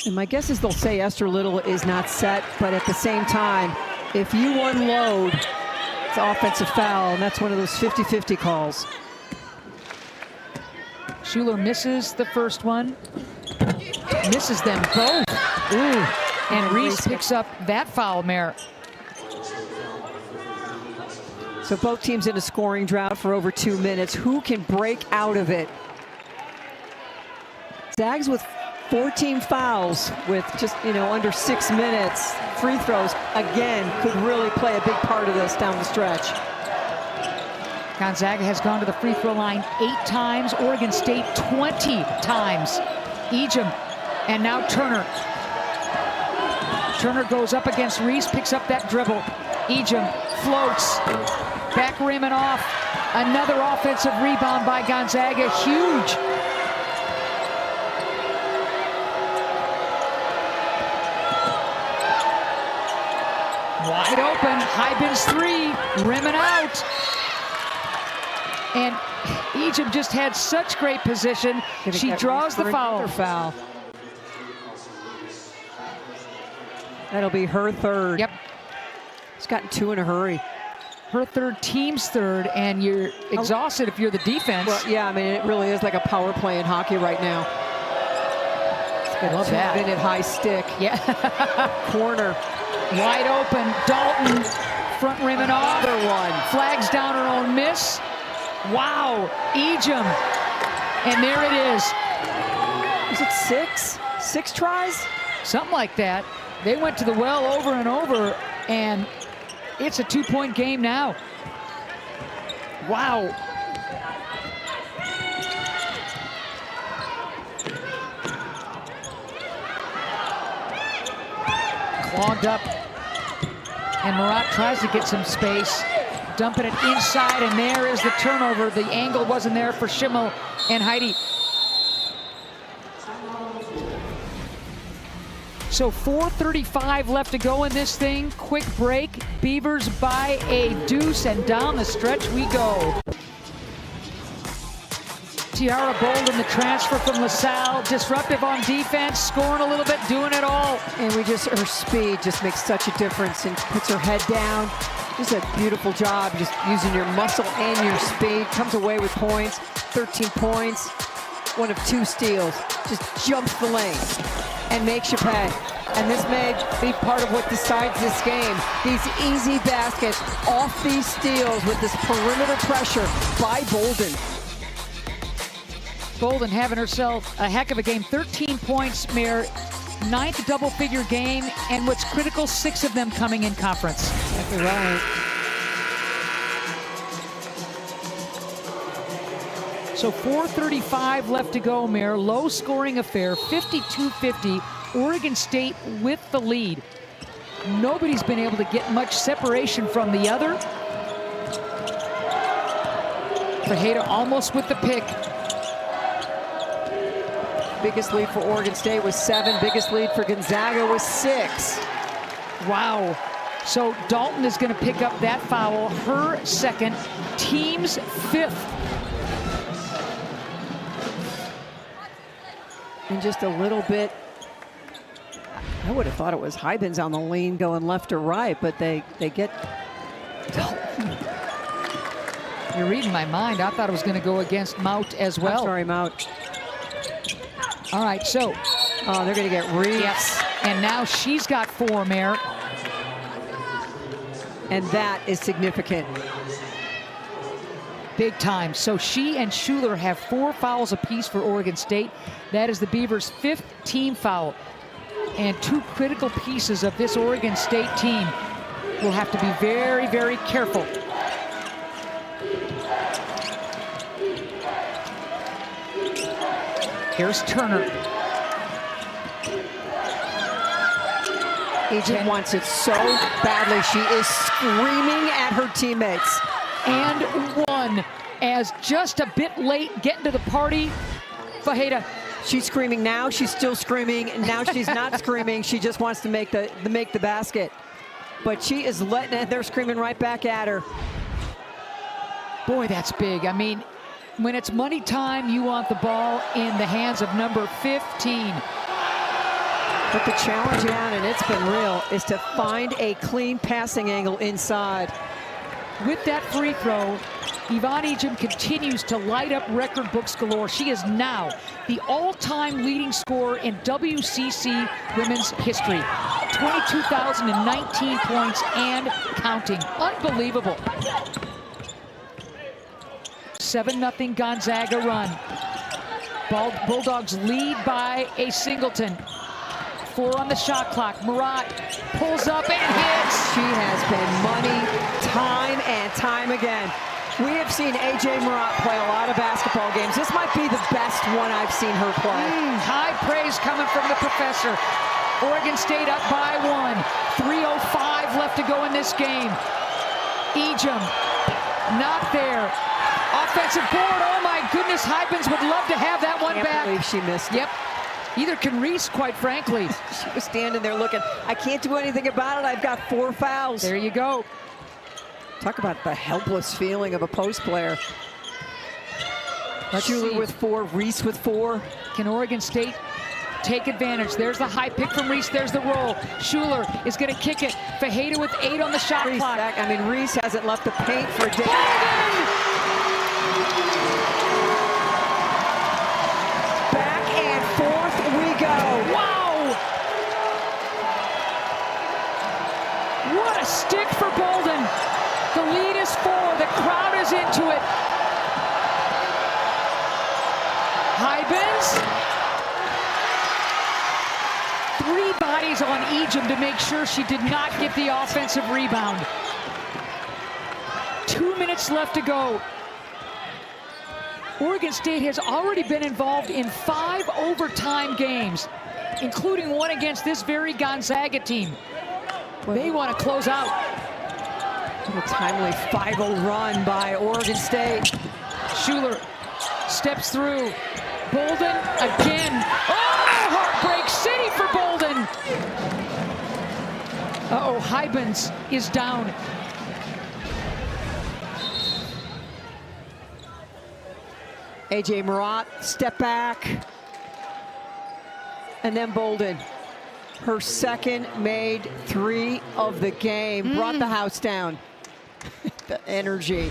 Speaker 2: And my guess is they'll say Esther Little is not set, but at the same time, if you unload, it's offensive foul, and that's one of those 50-50 calls.
Speaker 1: Schuler misses the first one. Misses them both. Ooh. And Reese picks up that foul, Mare.
Speaker 2: So both teams in a scoring drought for over 2 minutes. Who can break out of it? Zags with 14 fouls with just, under 6 minutes. Free throws, again, could really play a big part of this down the stretch.
Speaker 1: Gonzaga has gone to the free throw line 8 times. Oregon State 20 times. Ejim, and now Turner. Turner goes up against Reese, picks up that dribble. Ejim floats. Back rim and off. Another offensive rebound by Gonzaga. Huge. Wide open. Hybins 3, rimming out. And Egypt just had such great position. She draws the foul.
Speaker 2: That'll be her third.
Speaker 1: Yep.
Speaker 2: She's gotten 2 in a hurry.
Speaker 1: Her third, team's third, and you're exhausted if you're the defense.
Speaker 2: Well, yeah, I mean, it really is like a power play in hockey right now.
Speaker 1: I love that.
Speaker 2: 2-minute high stick.
Speaker 1: Yeah.
Speaker 2: Corner.
Speaker 1: Wide open. Dalton, front rimming off.
Speaker 2: Another one.
Speaker 1: Flags down her own miss. Wow, Egypt. And there it is.
Speaker 2: Is it 6? 6 tries?
Speaker 1: Something like that. They went to the well over and over, and it's a 2-point game now. Wow. Clogged up. And Murat tries to get some space. Dumping it inside, and there is the turnover. The angle wasn't there for Schimmel and Heidi. So 4:35 left to go in this thing. Quick break. Beavers by a deuce, and down the stretch we go. Tiara Bolden, the transfer from LaSalle, disruptive on defense, scoring a little bit, doing it all.
Speaker 2: And her speed just makes such a difference and puts her head down. Just a beautiful job, just using your muscle and your speed. Comes away with points, 13 points, 1 of 2 steals. Just jumps the lane and makes you pay. And this may be part of what decides this game. These easy baskets off these steals with this perimeter pressure by Bolden.
Speaker 1: Bolden having herself a heck of a game. 13 points, Mayor. 9th double-figure game, and what's critical, 6 of them coming in conference.
Speaker 2: That's right.
Speaker 1: So 4:35 left to go, Mayor. Low-scoring affair, 52-50. Oregon State with the lead. Nobody's been able to get much separation from the other. Fajeda almost with the pick.
Speaker 2: Biggest lead for Oregon State was 7. Biggest lead for Gonzaga was 6.
Speaker 1: Wow. So Dalton is going to pick up that foul, her second, team's 5th.
Speaker 2: And just a little bit, I would have thought it was Hybins on the lean going left or right, but they get Dalton.
Speaker 1: You're reading my mind. I thought it was going to go against Mout as well.
Speaker 2: I'm sorry, Mout.
Speaker 1: All right, so.
Speaker 2: Oh, they're going to get Reeves.
Speaker 1: Yes, and now she's got 4, Mayor.
Speaker 2: And that is significant.
Speaker 1: Big time. So she and Schuler have 4 fouls apiece for Oregon State. That is the Beavers' 5th team foul. And 2 critical pieces of this Oregon State team will have to be very, very careful. Here's Turner.
Speaker 2: Egypt wants it so badly. She is screaming at her teammates.
Speaker 1: And 1 as just a bit late getting to the party. Fajeda.
Speaker 2: She's screaming now. She's still screaming. Now she's not screaming. She just wants to make the basket. But she is letting it. They're screaming right back at her.
Speaker 1: Boy, that's big. I mean, when it's money time, you want the ball in the hands of number 15.
Speaker 2: But the challenge now, and it's been real, is to find a clean passing angle inside.
Speaker 1: With that free throw, Yvonne Egypt continues to light up record books galore. She is now the all-time leading scorer in WCC women's history. 22,019 points and counting. Unbelievable. 7-0 Gonzaga run. Bulldogs lead by a singleton. 4 on the shot clock. Murat pulls up and hits.
Speaker 2: She has been money time and time again. We have seen A.J. Murat play a lot of basketball games. This might be the best one I've seen her play.
Speaker 1: High praise coming from the professor. Oregon State up by 1. 3:05 left to go in this game. Ejim not there. Offensive board. Oh my goodness, Hybins would love to have that one back.
Speaker 2: I can't believe she missed it.
Speaker 1: Yep. Either can Reese, quite frankly.
Speaker 2: She was standing there looking, I can't do anything about it. I've got 4 fouls.
Speaker 1: There you go.
Speaker 2: Talk about the helpless feeling of a post player. Schuler with 4, Reese with 4.
Speaker 1: Can Oregon State take advantage? There's the high pick from Reese. There's the roll. Schuler is going to kick it. Fajeda with 8 on the shot
Speaker 2: Reese
Speaker 1: clock.
Speaker 2: I mean, Reese hasn't left the paint for days. Back and forth we go.
Speaker 1: Wow! What a stick for Bolden. The lead is 4. The crowd is into it. Hybens. 3 bodies on Ejim to make sure she did not get the offensive rebound. 2 minutes left to go. Oregon State has already been involved in 5 overtime games, including one against this very Gonzaga team. They want to close out.
Speaker 2: A timely 5-0 run by Oregon State.
Speaker 1: Schuler steps through. Bolden again. Oh, heartbreak city for Bolden. Uh-oh, Hybens is down.
Speaker 2: A.J. Murat, step back. And then Bolden. Her second made 3 of the game. Brought the house down. The energy.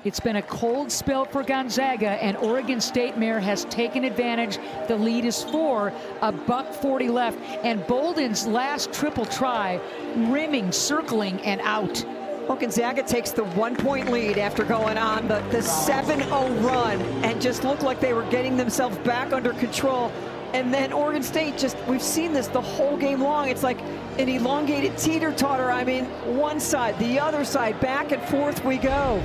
Speaker 1: It's been a cold spell for Gonzaga, and Oregon State Mare has taken advantage. The lead is 4, $1:40 left, and Bolden's last triple try, rimming, circling, and out.
Speaker 2: Well, Gonzaga takes the 1-point lead after going on the 7-0 run, and just looked like they were getting themselves back under control. And then Oregon State just, we've seen this the whole game long. It's like an elongated teeter-totter. I mean, one side, the other side, back and forth we go.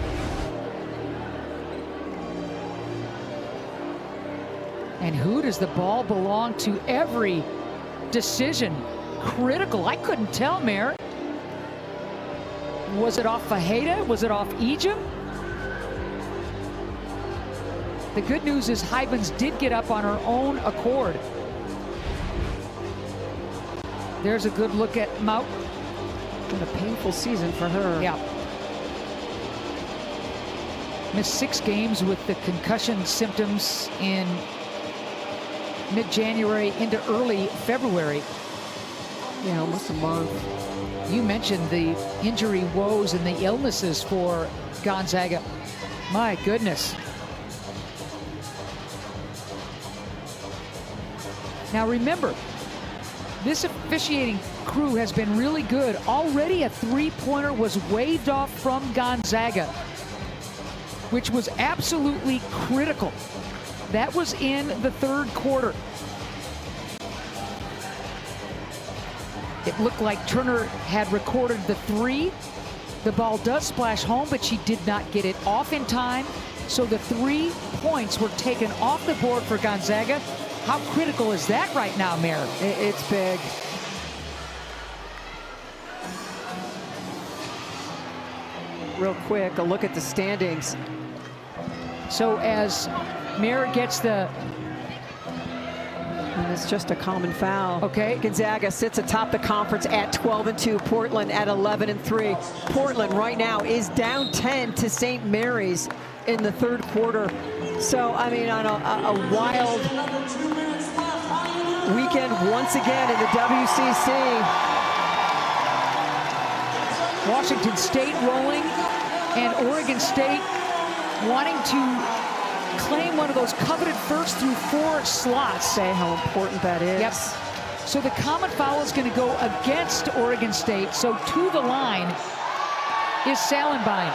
Speaker 1: And who does the ball belong to? Every decision critical. I couldn't tell, Mayor. Was it off Fajeda? Was it off Ejim? The good news is Hybens did get up on her own accord. There's a good look at Mout.
Speaker 2: Been a painful season for her.
Speaker 1: Yeah. Missed 6 games with the concussion symptoms in mid-January into early February.
Speaker 2: Yeah, almost a month.
Speaker 1: You mentioned the injury woes and the illnesses for Gonzaga. My goodness. Now remember, this officiating crew has been really good. Already a 3-pointer was waved off from Gonzaga, which was absolutely critical. That was in the 3rd quarter. It looked like Turner had recorded the 3. The ball does splash home, but she did not get it off in time. So the 3 points were taken off the board for Gonzaga. How critical is that right now, Mayor?
Speaker 2: It's big. Real quick, a look at the standings.
Speaker 1: So as Mayor gets the...
Speaker 2: And it's just a common foul.
Speaker 1: Okay.
Speaker 2: Gonzaga sits atop the conference at 12-2. Portland at 11-3. Portland right now is down 10 to St. Mary's in the 3rd quarter. So, I mean, on a wild weekend once again in the WCC.
Speaker 1: Washington State rolling, and Oregon State wanting to claim one of those coveted 1st through 4 slots.
Speaker 2: Say how important that is.
Speaker 1: Yep. So the common foul is going to go against Oregon State. So to the line is Salenbein.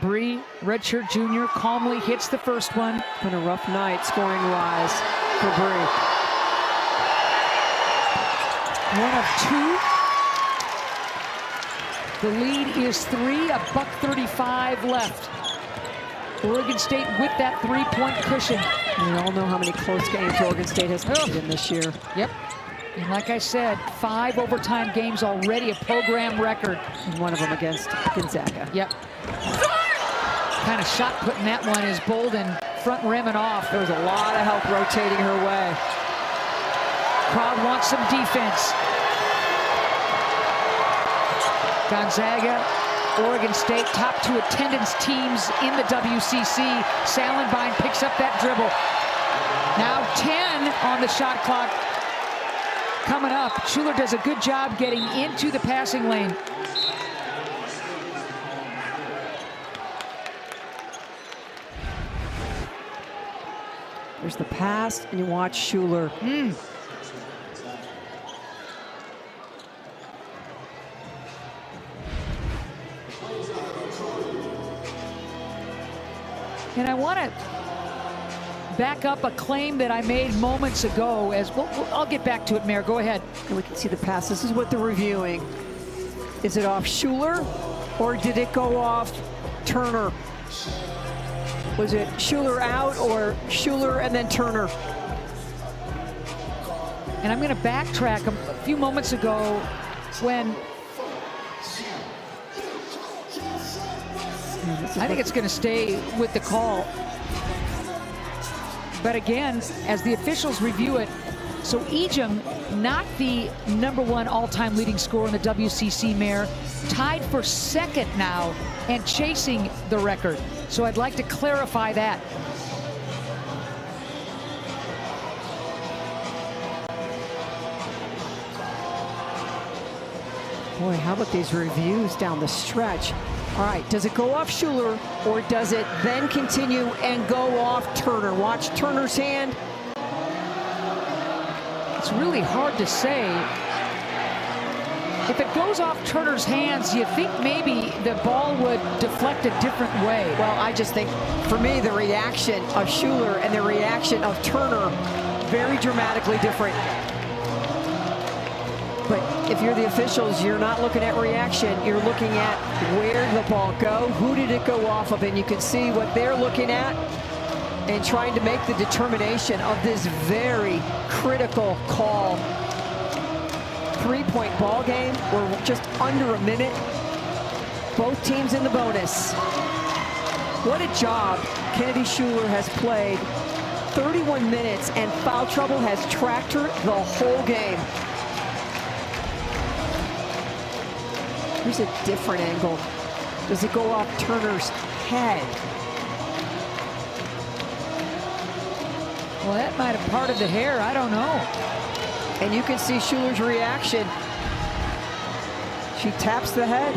Speaker 1: Bree, redshirt junior, calmly hits the first one.
Speaker 2: Been a rough night scoring wise for Bree.
Speaker 1: 1 of 2. The lead is 3, $1:35 left. Oregon State with that 3-point cushion.
Speaker 2: We all know how many close games Oregon State has played in this year.
Speaker 1: Yep. And like I said, 5 overtime games already, a program record.
Speaker 2: And one of them against Gonzaga.
Speaker 1: Yep. Kind of shot putting that one is Bolden, front rim and off.
Speaker 2: There was a lot of help rotating her way.
Speaker 1: Crowd wants some defense. Gonzaga, Oregon State, top 2 attendance teams in the WCC. Salenbine picks up that dribble. Now 10 on the shot clock coming up. Schuler does a good job getting into the passing lane.
Speaker 2: There's the pass, and you watch Schuler.
Speaker 1: And I want to back up a claim that I made moments ago. I'll get back to it, Mayor. Go ahead.
Speaker 2: And we can see the pass. This is what they're reviewing. Is it off Schuler, or did it go off Turner? Was it Schuler out, or Schuler and then Turner?
Speaker 1: And I'm going to backtrack a few moments ago when I think it's going to stay with the call. But again, as the officials review it, so Ejim, not the #1 all-time leading scorer in the WCC, Mayor, tied for second now and chasing the record. So I'd like to clarify that.
Speaker 2: Boy, how about these reviews down the stretch? All right, does it go off Schuler, or does it then continue and go off Turner? Watch Turner's hand.
Speaker 1: It's really hard to say. If it goes off Turner's hands, you think maybe the ball would deflect a different way.
Speaker 2: Well, I just think, for me, the reaction of Schuler and the reaction of Turner, very dramatically different. But if you're the officials, you're not looking at reaction. You're looking at where did the ball go, who did it go off of, and you can see what they're looking at and trying to make the determination of this very critical call. 3-point ball game. We're just under a minute. Both teams in the bonus. What a job Kennedy Schuler has played. 31 minutes, and foul trouble has tracked her the whole game. Here's a different angle. Does it go off Turner's head?
Speaker 1: Well, that might have parted the hair. I don't know.
Speaker 2: And you can see Schuler's reaction. She taps the head.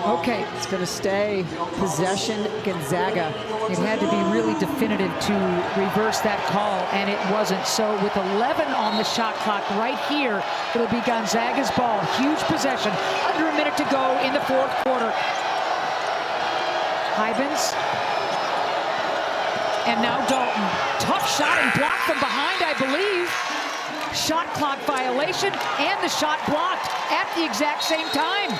Speaker 1: Okay.
Speaker 2: It's going to stay possession Gonzaga.
Speaker 1: It had to be really definitive to reverse that call, and it wasn't. So with 11 on the shot clock right here, it'll be Gonzaga's ball. Huge possession. Under a minute to go in the fourth quarter. Hybens. And now Dalton. Tough shot and blocked from behind, I believe. Shot clock violation, and the shot blocked at the exact same time.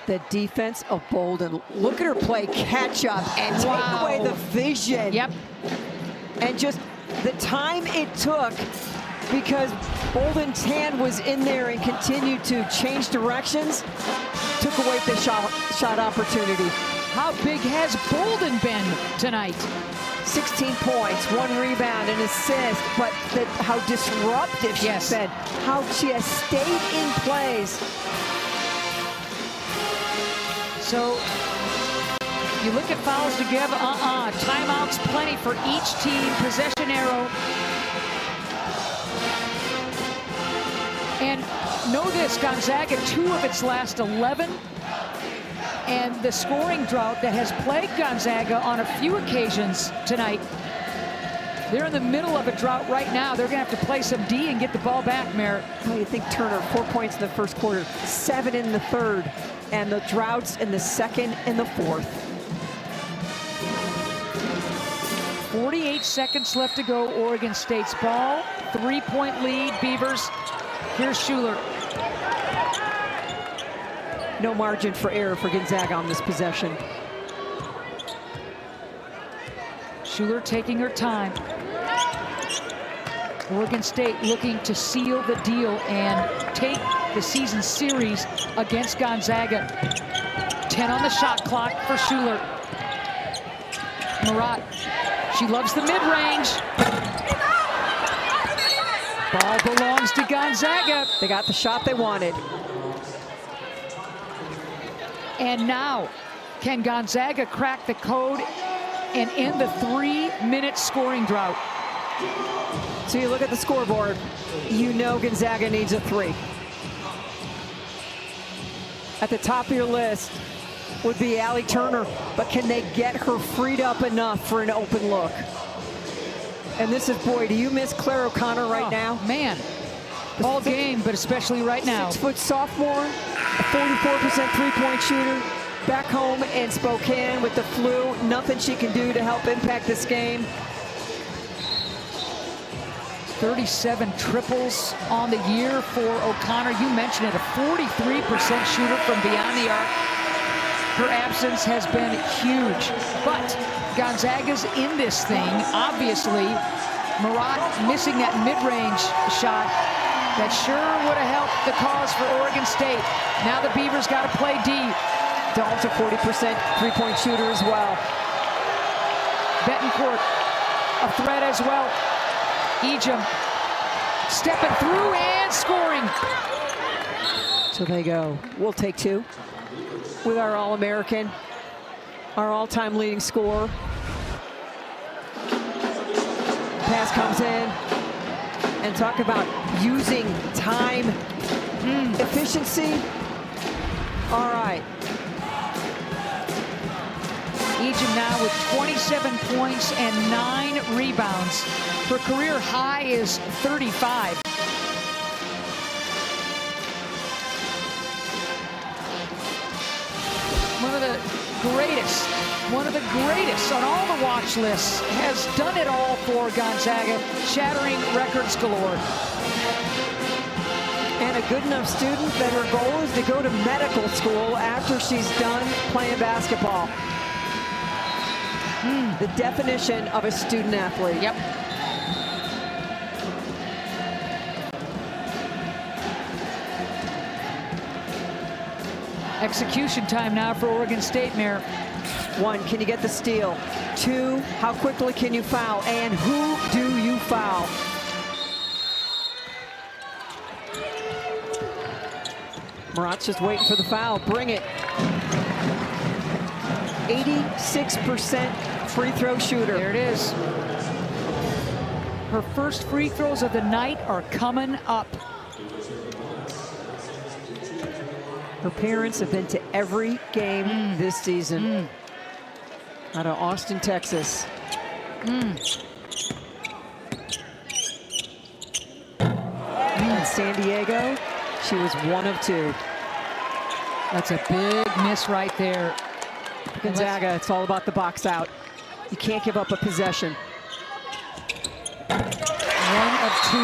Speaker 2: The defense of Bolden. Look at her play catch up and take away the vision.
Speaker 1: Yep.
Speaker 2: And just the time it took, because Bolden's hand was in there and continued to change directions, took away the shot opportunity.
Speaker 1: How big has Bolden been tonight?
Speaker 2: 16 points, 1 rebound, an assist, but how disruptive she's been, how she has stayed in plays. So you look at fouls together, timeouts plenty for each team, possession arrow.
Speaker 1: And know this, Gonzaga, 2 of its last 11, and the scoring drought that has plagued Gonzaga on a few occasions tonight. They're in the middle of a drought right now. They're going to have to play some D and get the ball back, Merritt.
Speaker 2: Well, you think Turner, 4 points in the first quarter, 7 in the third, and the droughts in the second and the fourth.
Speaker 1: 48 seconds left to go, Oregon State's ball. 3-point lead, Beavers. Here's Schuler.
Speaker 2: No margin for error for Gonzaga on this possession.
Speaker 1: Schuler taking her time. Oregon State looking to seal the deal and take the season series against Gonzaga. 10 on the shot clock for Schuler. Murat, she loves the mid-range. Ball belongs to Gonzaga.
Speaker 2: They got the shot they wanted.
Speaker 1: And now, can Gonzaga crack the code and end the 3-minute scoring drought?
Speaker 2: So you look at the scoreboard, you know Gonzaga needs a 3. At the top of your list would be Allie Turner, but can they get her freed up enough for an open look? And this is, boy, do you miss Claire O'Connor right now?
Speaker 1: Man, all game, but especially right now.
Speaker 2: 6-foot sophomore, a 44% three-point shooter, back home in Spokane with the flu. Nothing she can do to help impact this game.
Speaker 1: 37 triples on the year for O'Connor. You mentioned it, a 43% shooter from beyond the arc. Her absence has been huge, but Gonzaga's in this thing. Obviously, Murat missing that mid-range shot. That sure would have helped the cause for Oregon State. Now the Beavers got to play D.
Speaker 2: Dahl's a 40% three-point shooter as well.
Speaker 1: Betancourt, a threat as well. Ejim stepping through and scoring.
Speaker 2: So they go, we'll take 2 with our All-American, our all-time leading scorer. Pass comes in, and talk about using time efficiency. All right.
Speaker 1: Ejim now with 27 points and 9 rebounds. Her career high is 35. One of the greatest on all the watch lists, has done it all for Gonzaga, shattering records galore.
Speaker 2: And a good enough student that her goal is to go to medical school after she's done playing basketball. The definition of a student athlete.
Speaker 1: Yep. Execution time now for Oregon State, Mayor.
Speaker 2: 1, can you get the steal? 2, how quickly can you foul? And who do you foul? Murat's just waiting for the foul. Bring it. 86% free throw shooter.
Speaker 1: There it is. Her first free throws of the night are coming up.
Speaker 2: Her parents have been to every game this season. Out of Austin, Texas. In San Diego, she was 1 of 2.
Speaker 1: That's a big miss right there.
Speaker 2: Gonzaga, it's all about the box out. You can't give up a possession.
Speaker 1: 1 of 2.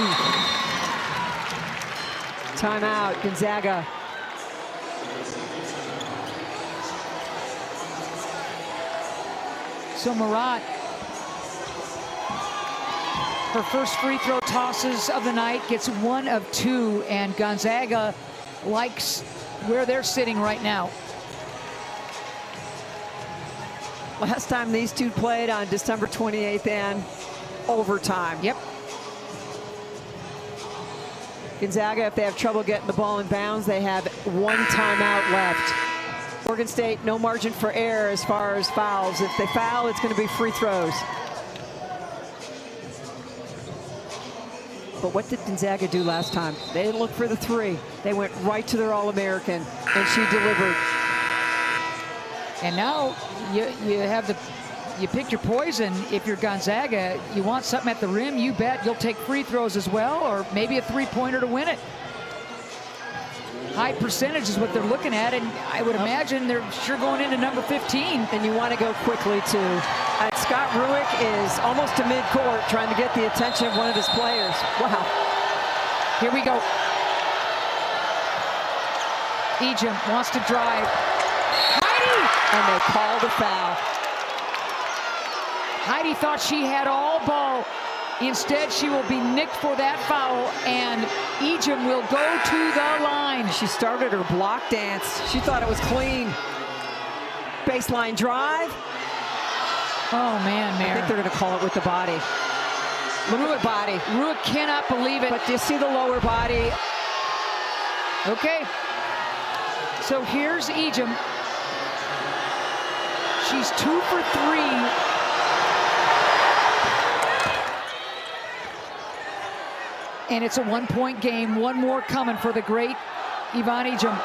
Speaker 2: Timeout, Gonzaga.
Speaker 1: So Murat, her first free throw tosses of the night, gets 1 of 2, and Gonzaga likes where they're sitting right now.
Speaker 2: Last time these two played on December 28th and overtime.
Speaker 1: Yep.
Speaker 2: Gonzaga, if they have trouble getting the ball in bounds, they have 1 timeout left. Oregon State, no margin for error as far as fouls. If they foul, it's going to be free throws. But what did Gonzaga do last time? They didn't look for the 3. They went right to their All-American, and she delivered.
Speaker 1: And now you pick your poison. If you're Gonzaga, you want something at the rim, you bet you'll take free throws as well, or maybe a 3-pointer to win it. High percentage is what they're looking at, and I would imagine they're sure going into number 15.
Speaker 2: And you want to go quickly, too. And Scott Ruick is almost to midcourt trying to get the attention of one of his players. Wow.
Speaker 1: Here we go. Ejim wants to drive. Heidi!
Speaker 2: And they called a foul.
Speaker 1: Heidi thought she had all ball. Instead, she will be nicked for that foul, and Ejim will go to the line.
Speaker 2: She started her block dance. She thought it was clean. baseline drive.
Speaker 1: Oh, man,
Speaker 2: I
Speaker 1: Mare.
Speaker 2: think they're going to call it with the body. Ruick body.
Speaker 1: Ruick cannot believe it.
Speaker 2: But do you see the lower body?
Speaker 1: Okay. So here's Ejim. She's 2 for 3. And it's a 1-point game. One more coming for the great Yvonne Ejim.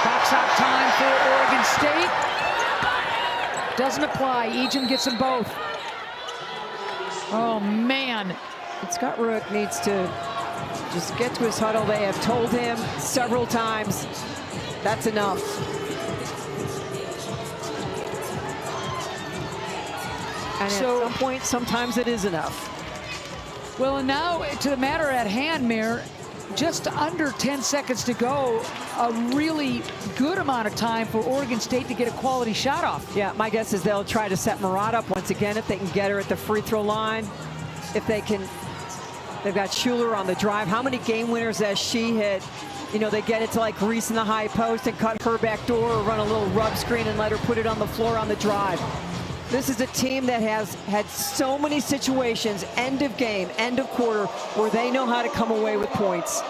Speaker 1: Box out time for Oregon State. Doesn't apply. Ejim gets them both. Oh, man.
Speaker 2: And Scott Ruick needs to just get to his huddle. They have told him several times, that's enough. And
Speaker 1: So,
Speaker 2: at some point, sometimes it is enough.
Speaker 1: Well, and now to the matter at hand, Mir, just under 10 seconds to go. A really good amount of time for Oregon State to get a quality shot off.
Speaker 2: Yeah, my guess is they'll try to set Murat up once again if they can get her at the free throw line. If they can, they've got Schuler on the drive. How many game winners has she hit? You know, they get it to like Reese in the high post and cut her back door, or run a little rub screen and let her put it on the floor on the drive. This is a team that has had so many situations, end of game, end of quarter, where they know how to come away with points.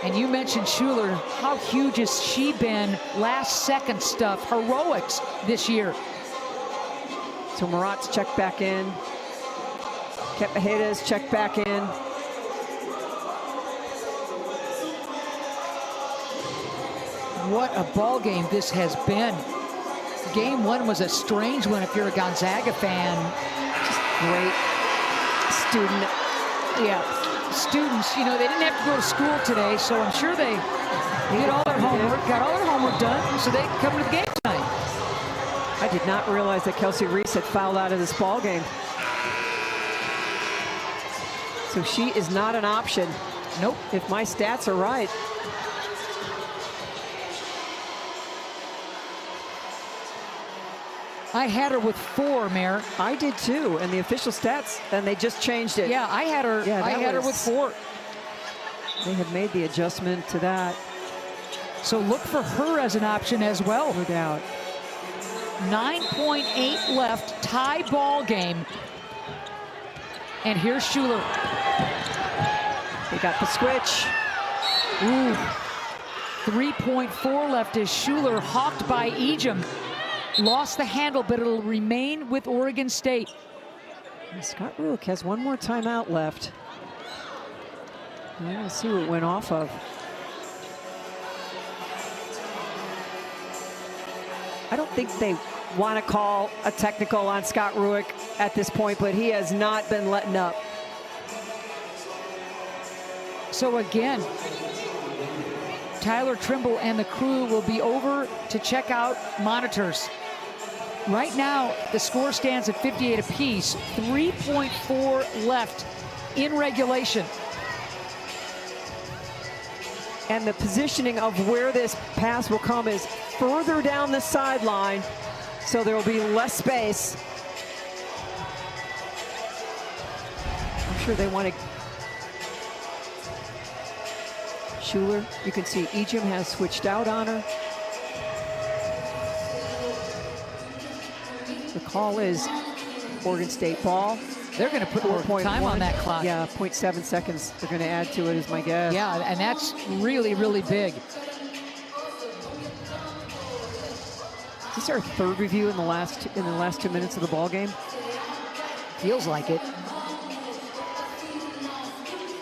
Speaker 1: And you mentioned Schuler. How huge has she been? Last second stuff, heroics this year.
Speaker 2: So Murat's checked back in. Kepaheda's checked back in.
Speaker 1: What a ball game this has been. Game one was a strange one if you're a Gonzaga fan.
Speaker 2: Just great student.
Speaker 1: Yeah, students, you know, they didn't have to go to school today, so I'm sure they did all their homework, got all their homework done, so they can come to the game tonight.
Speaker 2: I did not realize that Kelsey Reese had fouled out of this ball game. So she is not an option.
Speaker 1: Nope.
Speaker 2: If my stats are right.
Speaker 1: I had her with 4, Mayor.
Speaker 2: I did too, and the official stats, and they just changed it.
Speaker 1: Yeah, I had her.
Speaker 2: Yeah,
Speaker 1: I had her with 4.
Speaker 2: They have made the adjustment to that.
Speaker 1: So look for her as an option as well.
Speaker 2: No doubt.
Speaker 1: 9.8 left, tie ball game. And here's Schuler.
Speaker 2: They got the switch.
Speaker 1: Ooh. 3.4 left as Schuler hawked by Ejim. Lost the handle, but it'll remain with Oregon State.
Speaker 2: And Scott Ruick has one more timeout left. Let's see what it went off of. I don't think they want to call a technical on Scott Ruick at this point, but he has not been letting up.
Speaker 1: So again, Tyler Trimble and the crew will be over to check out monitors. Right now, the score stands at 58 apiece. 3.4 left in regulation.
Speaker 2: And the positioning of where this pass will come is further down the sideline, so there will be less space. I'm sure they want to. Schuler, you can see Ejim has switched out on her. The call is Oregon State ball.
Speaker 1: They're going to put more time on that clock.
Speaker 2: Yeah, 0.7 seconds they're going to add to it is my guess.
Speaker 1: Yeah, and that's really, really big.
Speaker 2: Is this our third review in the last 2 minutes of the ball game?
Speaker 1: Feels like it.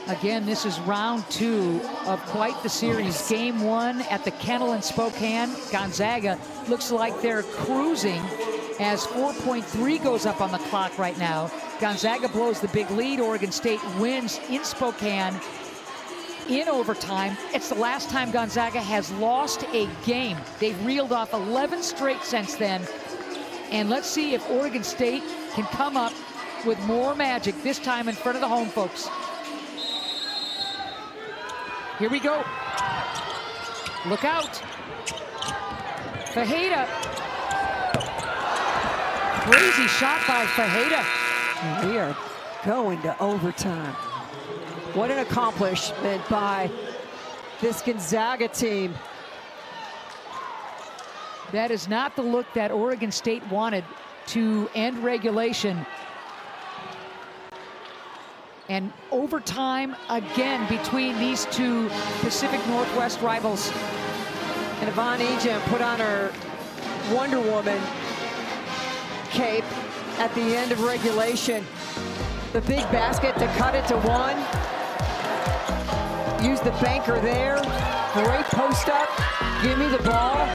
Speaker 1: Again, this is round 2 of quite the series. Game 1 at the Kennel in Spokane. Gonzaga looks like they're cruising as 4.3 goes up on the clock right now. Gonzaga blows the big lead. Oregon State wins in Spokane in overtime. It's the last time Gonzaga has lost a game. They've reeled off 11 straight since then. And let's see if Oregon State can come up with more magic, this time in front of the home folks. Here we go. Look out. Fajeda. Crazy shot by Fajeda.
Speaker 2: We are going to overtime. What an accomplishment by this Gonzaga team.
Speaker 1: That is not the look that Oregon State wanted to end regulation. And overtime again between these two Pacific Northwest rivals.
Speaker 2: And Yvonne Ejim put on her Wonder Woman cape at the end of regulation. The big basket to cut it to one. Use the banker there. Great post up. Give me the ball.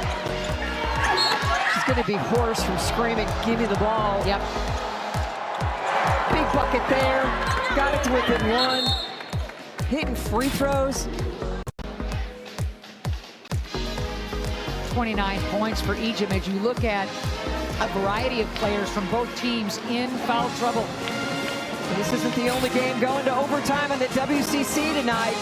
Speaker 2: She's going to be hoarse from screaming, give me the ball.
Speaker 1: Yep.
Speaker 2: Big bucket there. Got it to within one. Hitting free throws.
Speaker 1: 29 points for Ejim as you look at a variety of players from both teams in foul trouble.
Speaker 2: This isn't the only game going to overtime on the WCC tonight.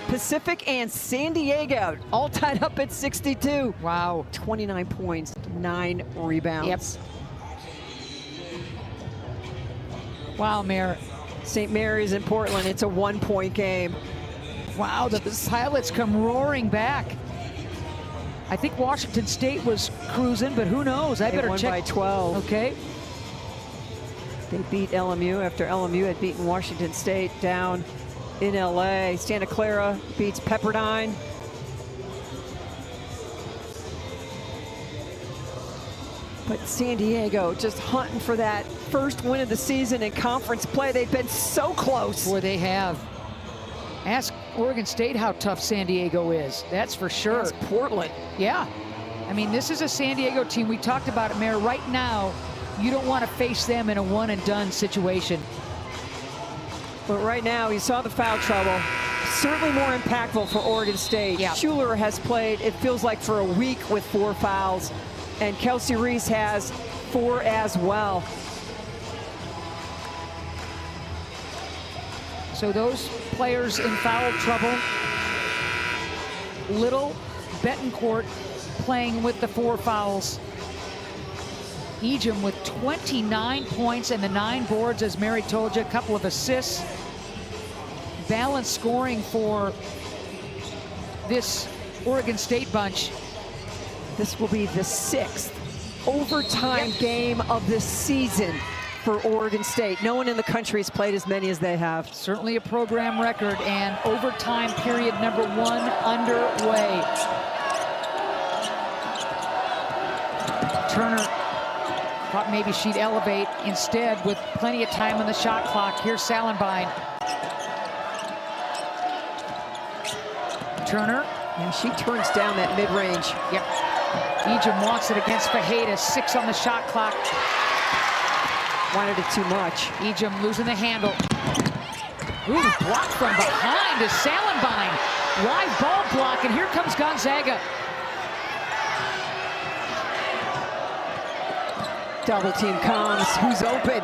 Speaker 2: Pacific and San Diego all tied up at 62.
Speaker 1: Wow.
Speaker 2: 29 points, 9 rebounds.
Speaker 1: Yep. Wow, Mayor.
Speaker 2: St. Mary's in Portland, it's a 1-point game.
Speaker 1: Wow, the Pilots come roaring back. I think Washington State was cruising, but who knows? I better
Speaker 2: won
Speaker 1: check.
Speaker 2: by 12.
Speaker 1: Okay.
Speaker 2: They beat LMU after LMU had beaten Washington State down in LA. Santa Clara beats Pepperdine. But San Diego just hunting for that first win of the season in conference play. They've been so close.
Speaker 1: Boy, they have. Ask Oregon State how tough San Diego is. That's for sure.
Speaker 2: Ask Portland.
Speaker 1: Yeah. I mean, this is a San Diego team. We talked about it, Mayor. Right now, you don't want to face them in a one-and-done situation.
Speaker 2: But right now, you saw the foul trouble. Certainly more impactful for Oregon State.
Speaker 1: Yeah.
Speaker 2: Schuler has played, it feels like, for a week with 4 fouls. And Kelsey Reese has 4 as well.
Speaker 1: So those players in foul trouble. Little, Betancourt playing with the 4 fouls. Ejim with 29 points and the 9 boards, as Mary told you, a couple of assists. Balanced scoring for this Oregon State bunch.
Speaker 2: This will be the 6th overtime game of the season for Oregon State. No one in the country has played as many as they have.
Speaker 1: Certainly a program record, and overtime period number 1 underway. Turner thought maybe she'd elevate. Instead, with plenty of time on the shot clock, here's Salenbein. Turner.
Speaker 2: And she turns down that mid-range.
Speaker 1: Yep. Ejim wants it against Fajeda. 6 on the shot clock.
Speaker 2: Wanted it too much.
Speaker 1: Ejim losing the handle. Ooh, blocked from behind is Salenbein. Live ball block, and here comes Gonzaga.
Speaker 2: Double team comes. Who's open?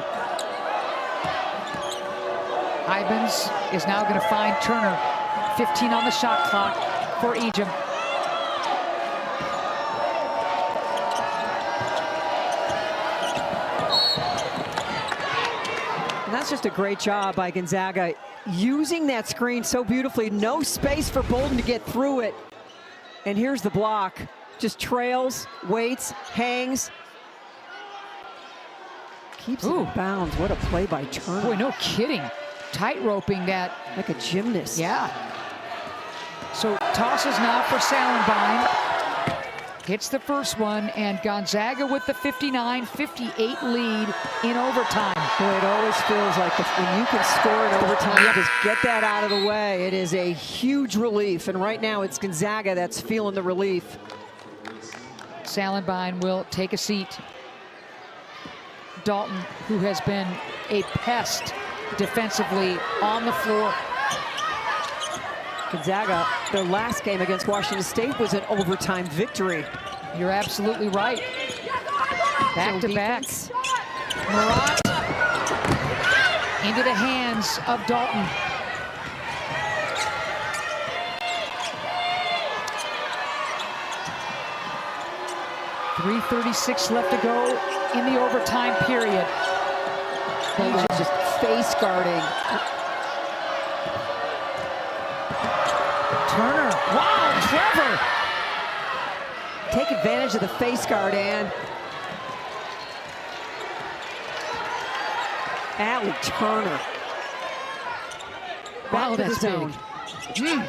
Speaker 1: Ibens is now going to find Turner. 15 on the shot clock for Ejim.
Speaker 2: And that's just a great job by Gonzaga, using that screen so beautifully. No space for Bolden to get through it. And here's the block. Just trails, waits, hangs. Keeps it in bounds. What a play by Turner.
Speaker 1: Boy, no kidding. Tight-roping that.
Speaker 2: Like a gymnast.
Speaker 1: Yeah. So tosses now for Salenbein. Hits the first one, and Gonzaga with the 59-58 lead in overtime.
Speaker 2: Boy, it always feels like when you can score in overtime, just get that out of the way. It is a huge relief, and right now it's Gonzaga that's feeling the relief.
Speaker 1: Salenbein will take a seat. Dalton, who has been a pest defensively on the floor.
Speaker 2: Gonzaga, their last game against Washington State was an overtime victory.
Speaker 1: You're absolutely right. Back to back. Murat into the hands of Dalton. .336 left to go in the overtime period.
Speaker 2: He's just face guarding.
Speaker 1: Turner, wow, clever.
Speaker 2: take advantage of the face guard, and Allie Turner.
Speaker 1: Wow,
Speaker 2: Back to
Speaker 1: that's
Speaker 2: the zone.
Speaker 1: big.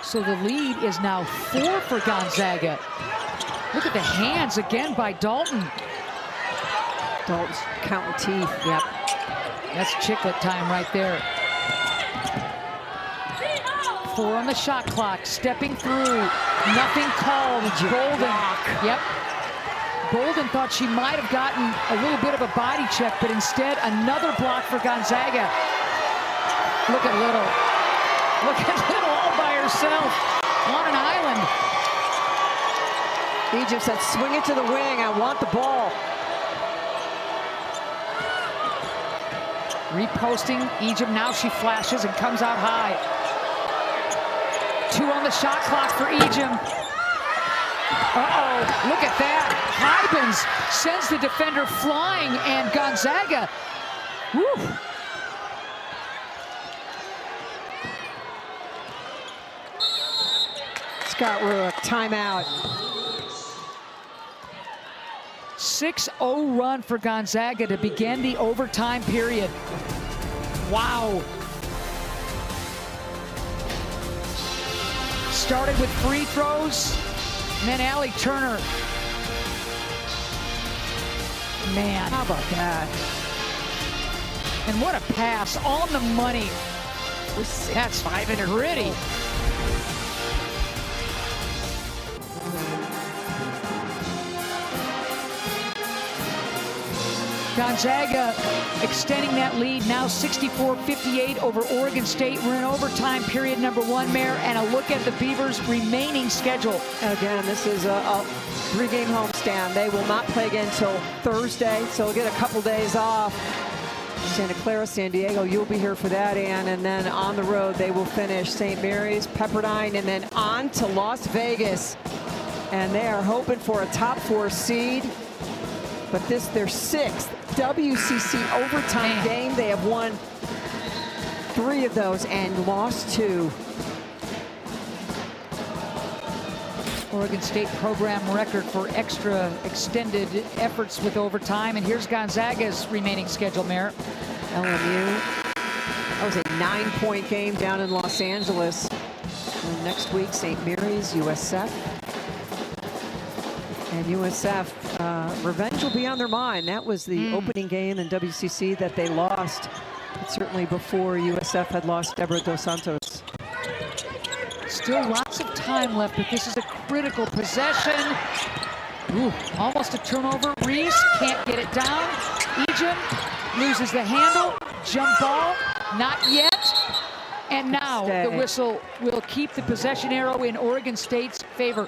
Speaker 1: So the lead is now 4 for Gonzaga. Look at the hands again by Dalton.
Speaker 2: Dalton's counting teeth. Yep.
Speaker 1: That's chiclet time right there. 4 on the shot clock, stepping through. Nothing called. Golden. Yep. Golden thought she might have gotten a little bit of a body check, but instead another block for Gonzaga. Look at Little. Look at Little all by herself on an island.
Speaker 2: Egypt said, swing it to the wing. I want the ball.
Speaker 1: Reposting Egypt. Now she flashes and comes out high. 2 on the shot clock for Egypt. Uh-oh, look at that. Hybens sends the defender flying, and Gonzaga, whew.
Speaker 2: Scott Ruick, timeout.
Speaker 1: 6-0 run for Gonzaga to begin the overtime period. Wow. Started with free throws, and then Allie Turner. Man.
Speaker 2: How about that?
Speaker 1: And what a pass, on the money. That's 5 and gritty. Gonzaga extending that lead, now 64-58 over Oregon State. We're in overtime period number 1, Mayor, and a look at the Beavers' remaining schedule.
Speaker 2: Again, this is a 3-game homestand. They will not play again until Thursday, so we'll get a couple days off. Santa Clara, San Diego, you'll be here for that, Ann. And then on the road, they will finish St. Mary's, Pepperdine, and then on to Las Vegas. And they are hoping for a top 4 seed. But this, their 6th WCC overtime game. They have won 3 of those and lost 2.
Speaker 1: Oregon State program record for extra extended efforts with overtime. And here's Gonzaga's remaining schedule, Mayor.
Speaker 2: LMU. That was a 9-point game down in Los Angeles. And next week, St. Mary's, USF. And USF, revenge will be on their mind. That was the opening game in WCC that they lost. But certainly before USF had lost Deborah Dos Santos.
Speaker 1: Still lots of time left, but this is a critical possession. Ooh, almost a turnover. Reese can't get it down. Egypt loses the handle. Jump ball, not yet. And now the whistle will keep the possession arrow in Oregon State's favor.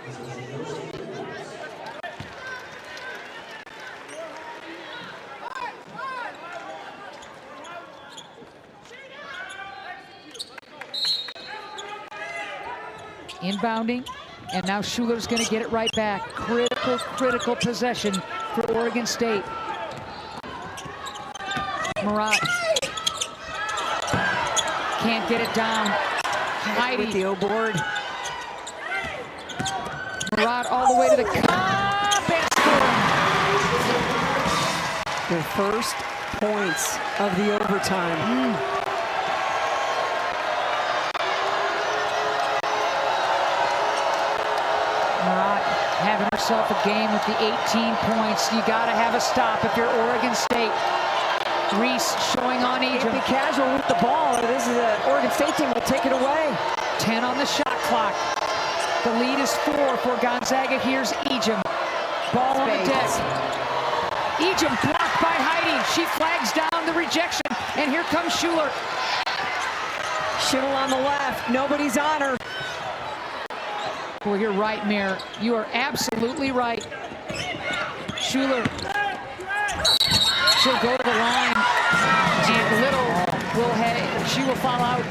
Speaker 1: Inbounding, and now Schuler's going to get it right back. Critical possession for Oregon State. Murat can't get it down. Heidi
Speaker 2: with the O board.
Speaker 1: Murat all the way to the cup and score.
Speaker 2: Their first points of the overtime.
Speaker 1: Having herself a game with the 18 points. You got to have a stop if you're Oregon State. Reese showing on Egypt.
Speaker 2: Be casual with the ball. This is an Oregon State team will take it away.
Speaker 1: 10 on the shot clock. The lead is 4 for Gonzaga. Here's Egypt. Ball on the deck. Egypt blocked by Heidi. She flags down the rejection. And here comes Schuler.
Speaker 2: Schittle on the left. Nobody's on her.
Speaker 1: Well, you're right, Mayor. You are absolutely right. Schuler. She'll go to the line. And Little will head. She will fall out.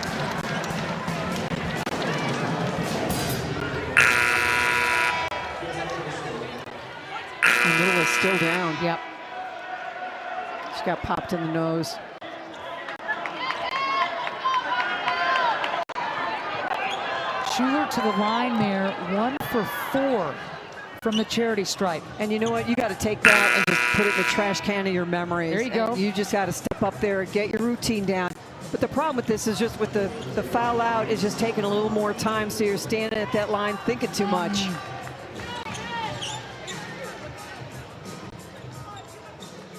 Speaker 2: And Little is still down.
Speaker 1: Yep.
Speaker 2: She got popped in the nose.
Speaker 1: Schuler Schuler to the line there, 1 for 4 from the charity stripe.
Speaker 2: And you know what? You got to take that and just put it in the trash can of your memories.
Speaker 1: There you go.
Speaker 2: And you just got to step up there and get your routine down. But the problem with this is just with the foul out is just taking a little more time, so you're standing at that line thinking too much.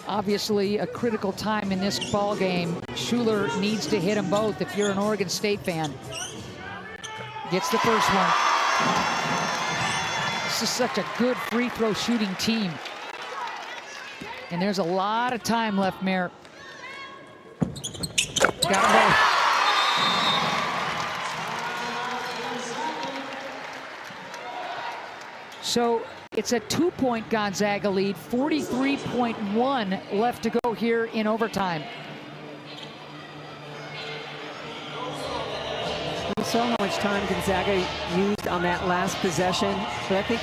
Speaker 1: Obviously a critical time in this ball game. Schuler needs to hit them both if you're an Oregon State fan. Gets the first one. This is such a good free throw shooting team. And there's a lot of time left, Mayor. Got them both. So it's a 2-point Gonzaga lead, 43.1 left to go here in overtime.
Speaker 2: We saw how much time Gonzaga used on that last possession, but I think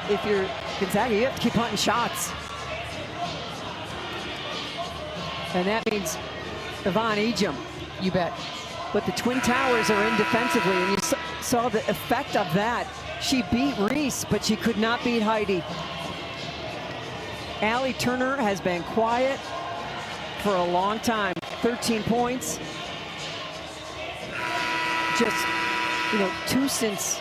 Speaker 2: if you're Gonzaga, you have to keep hunting shots. And that means Yvonne Ejim.
Speaker 1: You bet.
Speaker 2: But the Twin Towers are in defensively, and you saw the effect of that. She beat Reese, but she could not beat Heidi. Allie Turner has been quiet for a long time. 13 points. Just, 2 since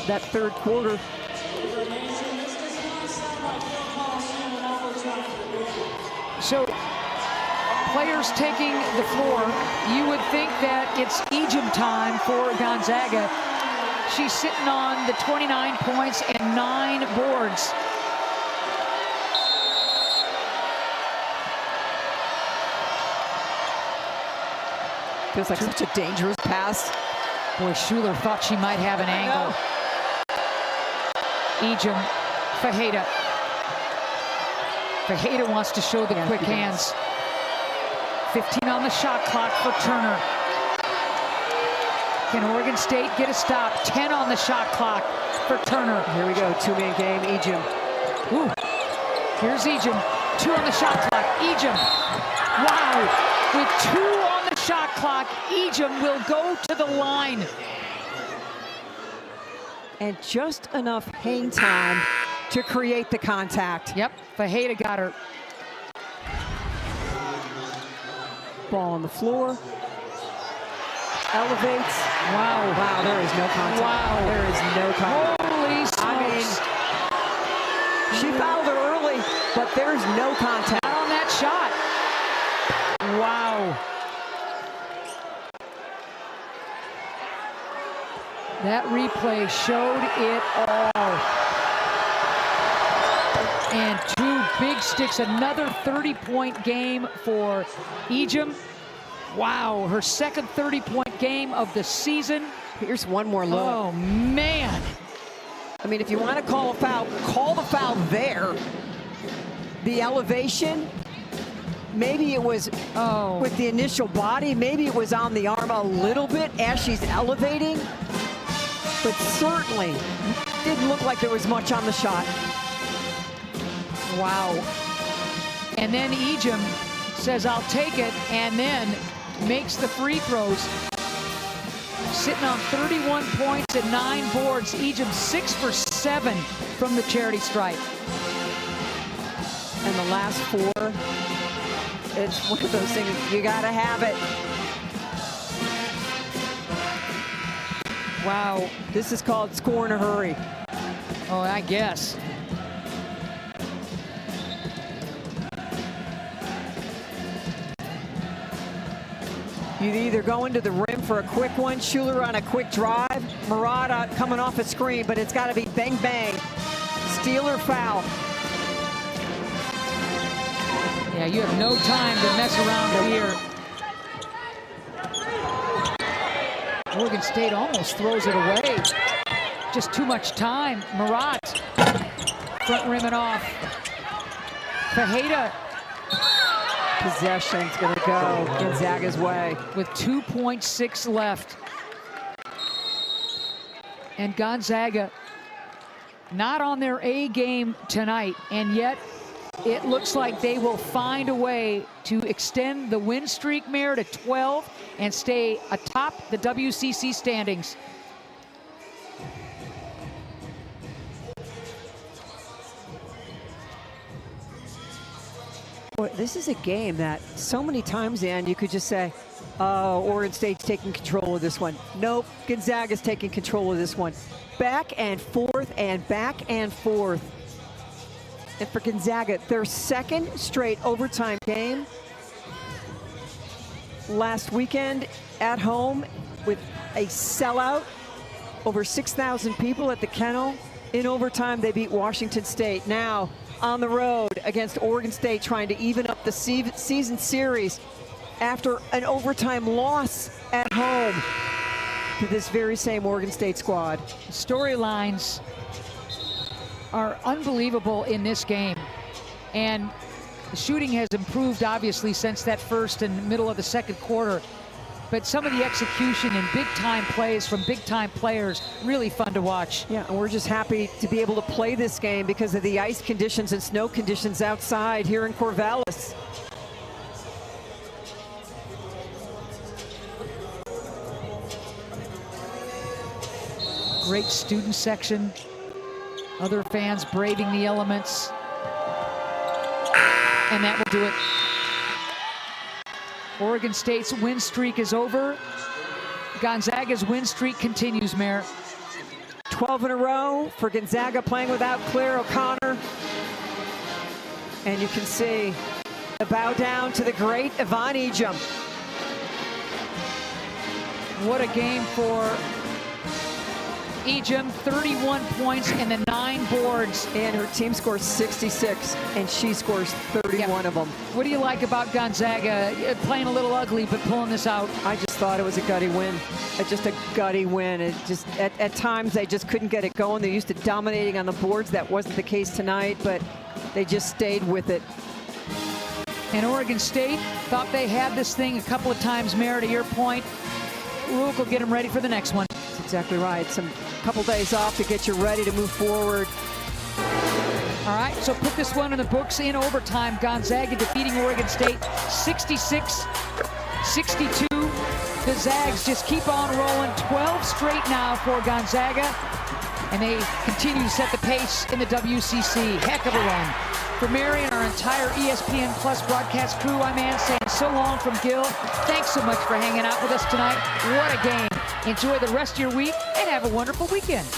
Speaker 2: that third quarter.
Speaker 1: So players taking the floor, you would think that it's Ejim time for Gonzaga. She's sitting on the 29 points and 9 boards.
Speaker 2: Feels like such a dangerous pass.
Speaker 1: Boy, Schuler thought she might have an angle. Ejim, Fajeda. Fajeda wants to show the quick hands. 15 on the shot clock for Turner. Can Oregon State get a stop? 10 on the shot clock for Turner.
Speaker 2: Here we go, 2-man game, Ejim.
Speaker 1: Ooh. Here's Ejim, 2 on the shot clock. Ejim, wow. With 2 on the shot clock, Ejim will go to the line.
Speaker 2: And just enough hang time to create the contact.
Speaker 1: Yep, Fajeda got her.
Speaker 2: Ball on the floor. Elevates.
Speaker 1: Wow.
Speaker 2: Wow, there is no contact.
Speaker 1: Wow.
Speaker 2: There is no contact.
Speaker 1: Holy smokes.
Speaker 2: She fouled her early, but there's no contact.
Speaker 1: Not on that shot. Wow. That replay showed it all. And 2 big sticks, another 30-point game for Ejim. Wow, her second 30-point game of the season.
Speaker 2: Here's one more look.
Speaker 1: Oh, man.
Speaker 2: I mean, if you want to call a foul, call the foul there. The elevation, maybe it was with the initial body, maybe it was on the arm a little bit as she's elevating, but certainly didn't look like there was much on the shot.
Speaker 1: Wow. And then Ejim says, I'll take it, and then makes the free throws. Sitting on 31 points and 9 boards. Ejim 6 for 7 from the charity stripe.
Speaker 2: And the last 4, it's one of those things, you gotta have it. Wow, this is called score in a hurry.
Speaker 1: Oh, I guess.
Speaker 2: You either go into the rim for a quick one, Schuler on a quick drive, Murata coming off a screen, but it's got to be bang, bang. Steal or foul.
Speaker 1: Yeah, you have no time to mess around here. Oregon State almost throws it away. Just too much time. Murat, front rim and off. Fajeda.
Speaker 2: Possession's gonna go Gonzaga's way.
Speaker 1: With 2.6 left. And Gonzaga not on their A game tonight, and yet It looks like they will find a way to extend the win streak, Mayor, to 12 and stay atop the WCC standings.
Speaker 2: Boy, this is a game that so many times, Ann, you could just say, oh, Oregon State's taking control of this one. Nope, Gonzaga's taking control of this one. Back and forth and back and forth. And for Gonzaga, their second straight overtime game last weekend at home with a sellout. Over 6,000 people at the Kennel. In overtime, they beat Washington State. Now on the road against Oregon State, trying to even up the season series after an overtime loss at home to this very same Oregon State squad.
Speaker 1: Storylines are unbelievable in this game, and the shooting has improved obviously since that first and middle of the second quarter, but some of the execution and big-time plays from big-time players, really fun to watch.
Speaker 2: Yeah, and we're just happy to be able to play this game because of the ice conditions and snow conditions outside here in Corvallis.
Speaker 1: Great student section. Other fans braving the elements. And that will do it. Oregon State's win streak is over. Gonzaga's win streak continues, Mayor.
Speaker 2: 12 in a row for Gonzaga, playing without Claire O'Connor. And you can see the bow down to the great Yvonne Ejim.
Speaker 1: What a game for Ejim, 31 points and the 9 boards.
Speaker 2: And her team scores 66, and she scores 31 of them.
Speaker 1: What do you like about Gonzaga? Playing a little ugly, but pulling this out.
Speaker 2: I just thought it was a gutty win. Just a gutty win. It just at times they just couldn't get it going. They're used to dominating on the boards. That wasn't the case tonight, but they just stayed with it.
Speaker 1: And Oregon State thought they had this thing a couple of times, Mayor, to your point. Rook will get them ready for the next one.
Speaker 2: That's exactly right. Some couple days off to get you ready to move forward.
Speaker 1: All right, so put this one in the books in overtime. Gonzaga defeating Oregon State 66-62. The Zags just keep on rolling. 12 straight now for Gonzaga, and they continue to set the pace in the WCC. Heck of a run. For Mary and our entire ESPN Plus broadcast crew, I'm Ann saying so long from Gil. Thanks so much for hanging out with us tonight. What a game. Enjoy the rest of your week and have a wonderful weekend.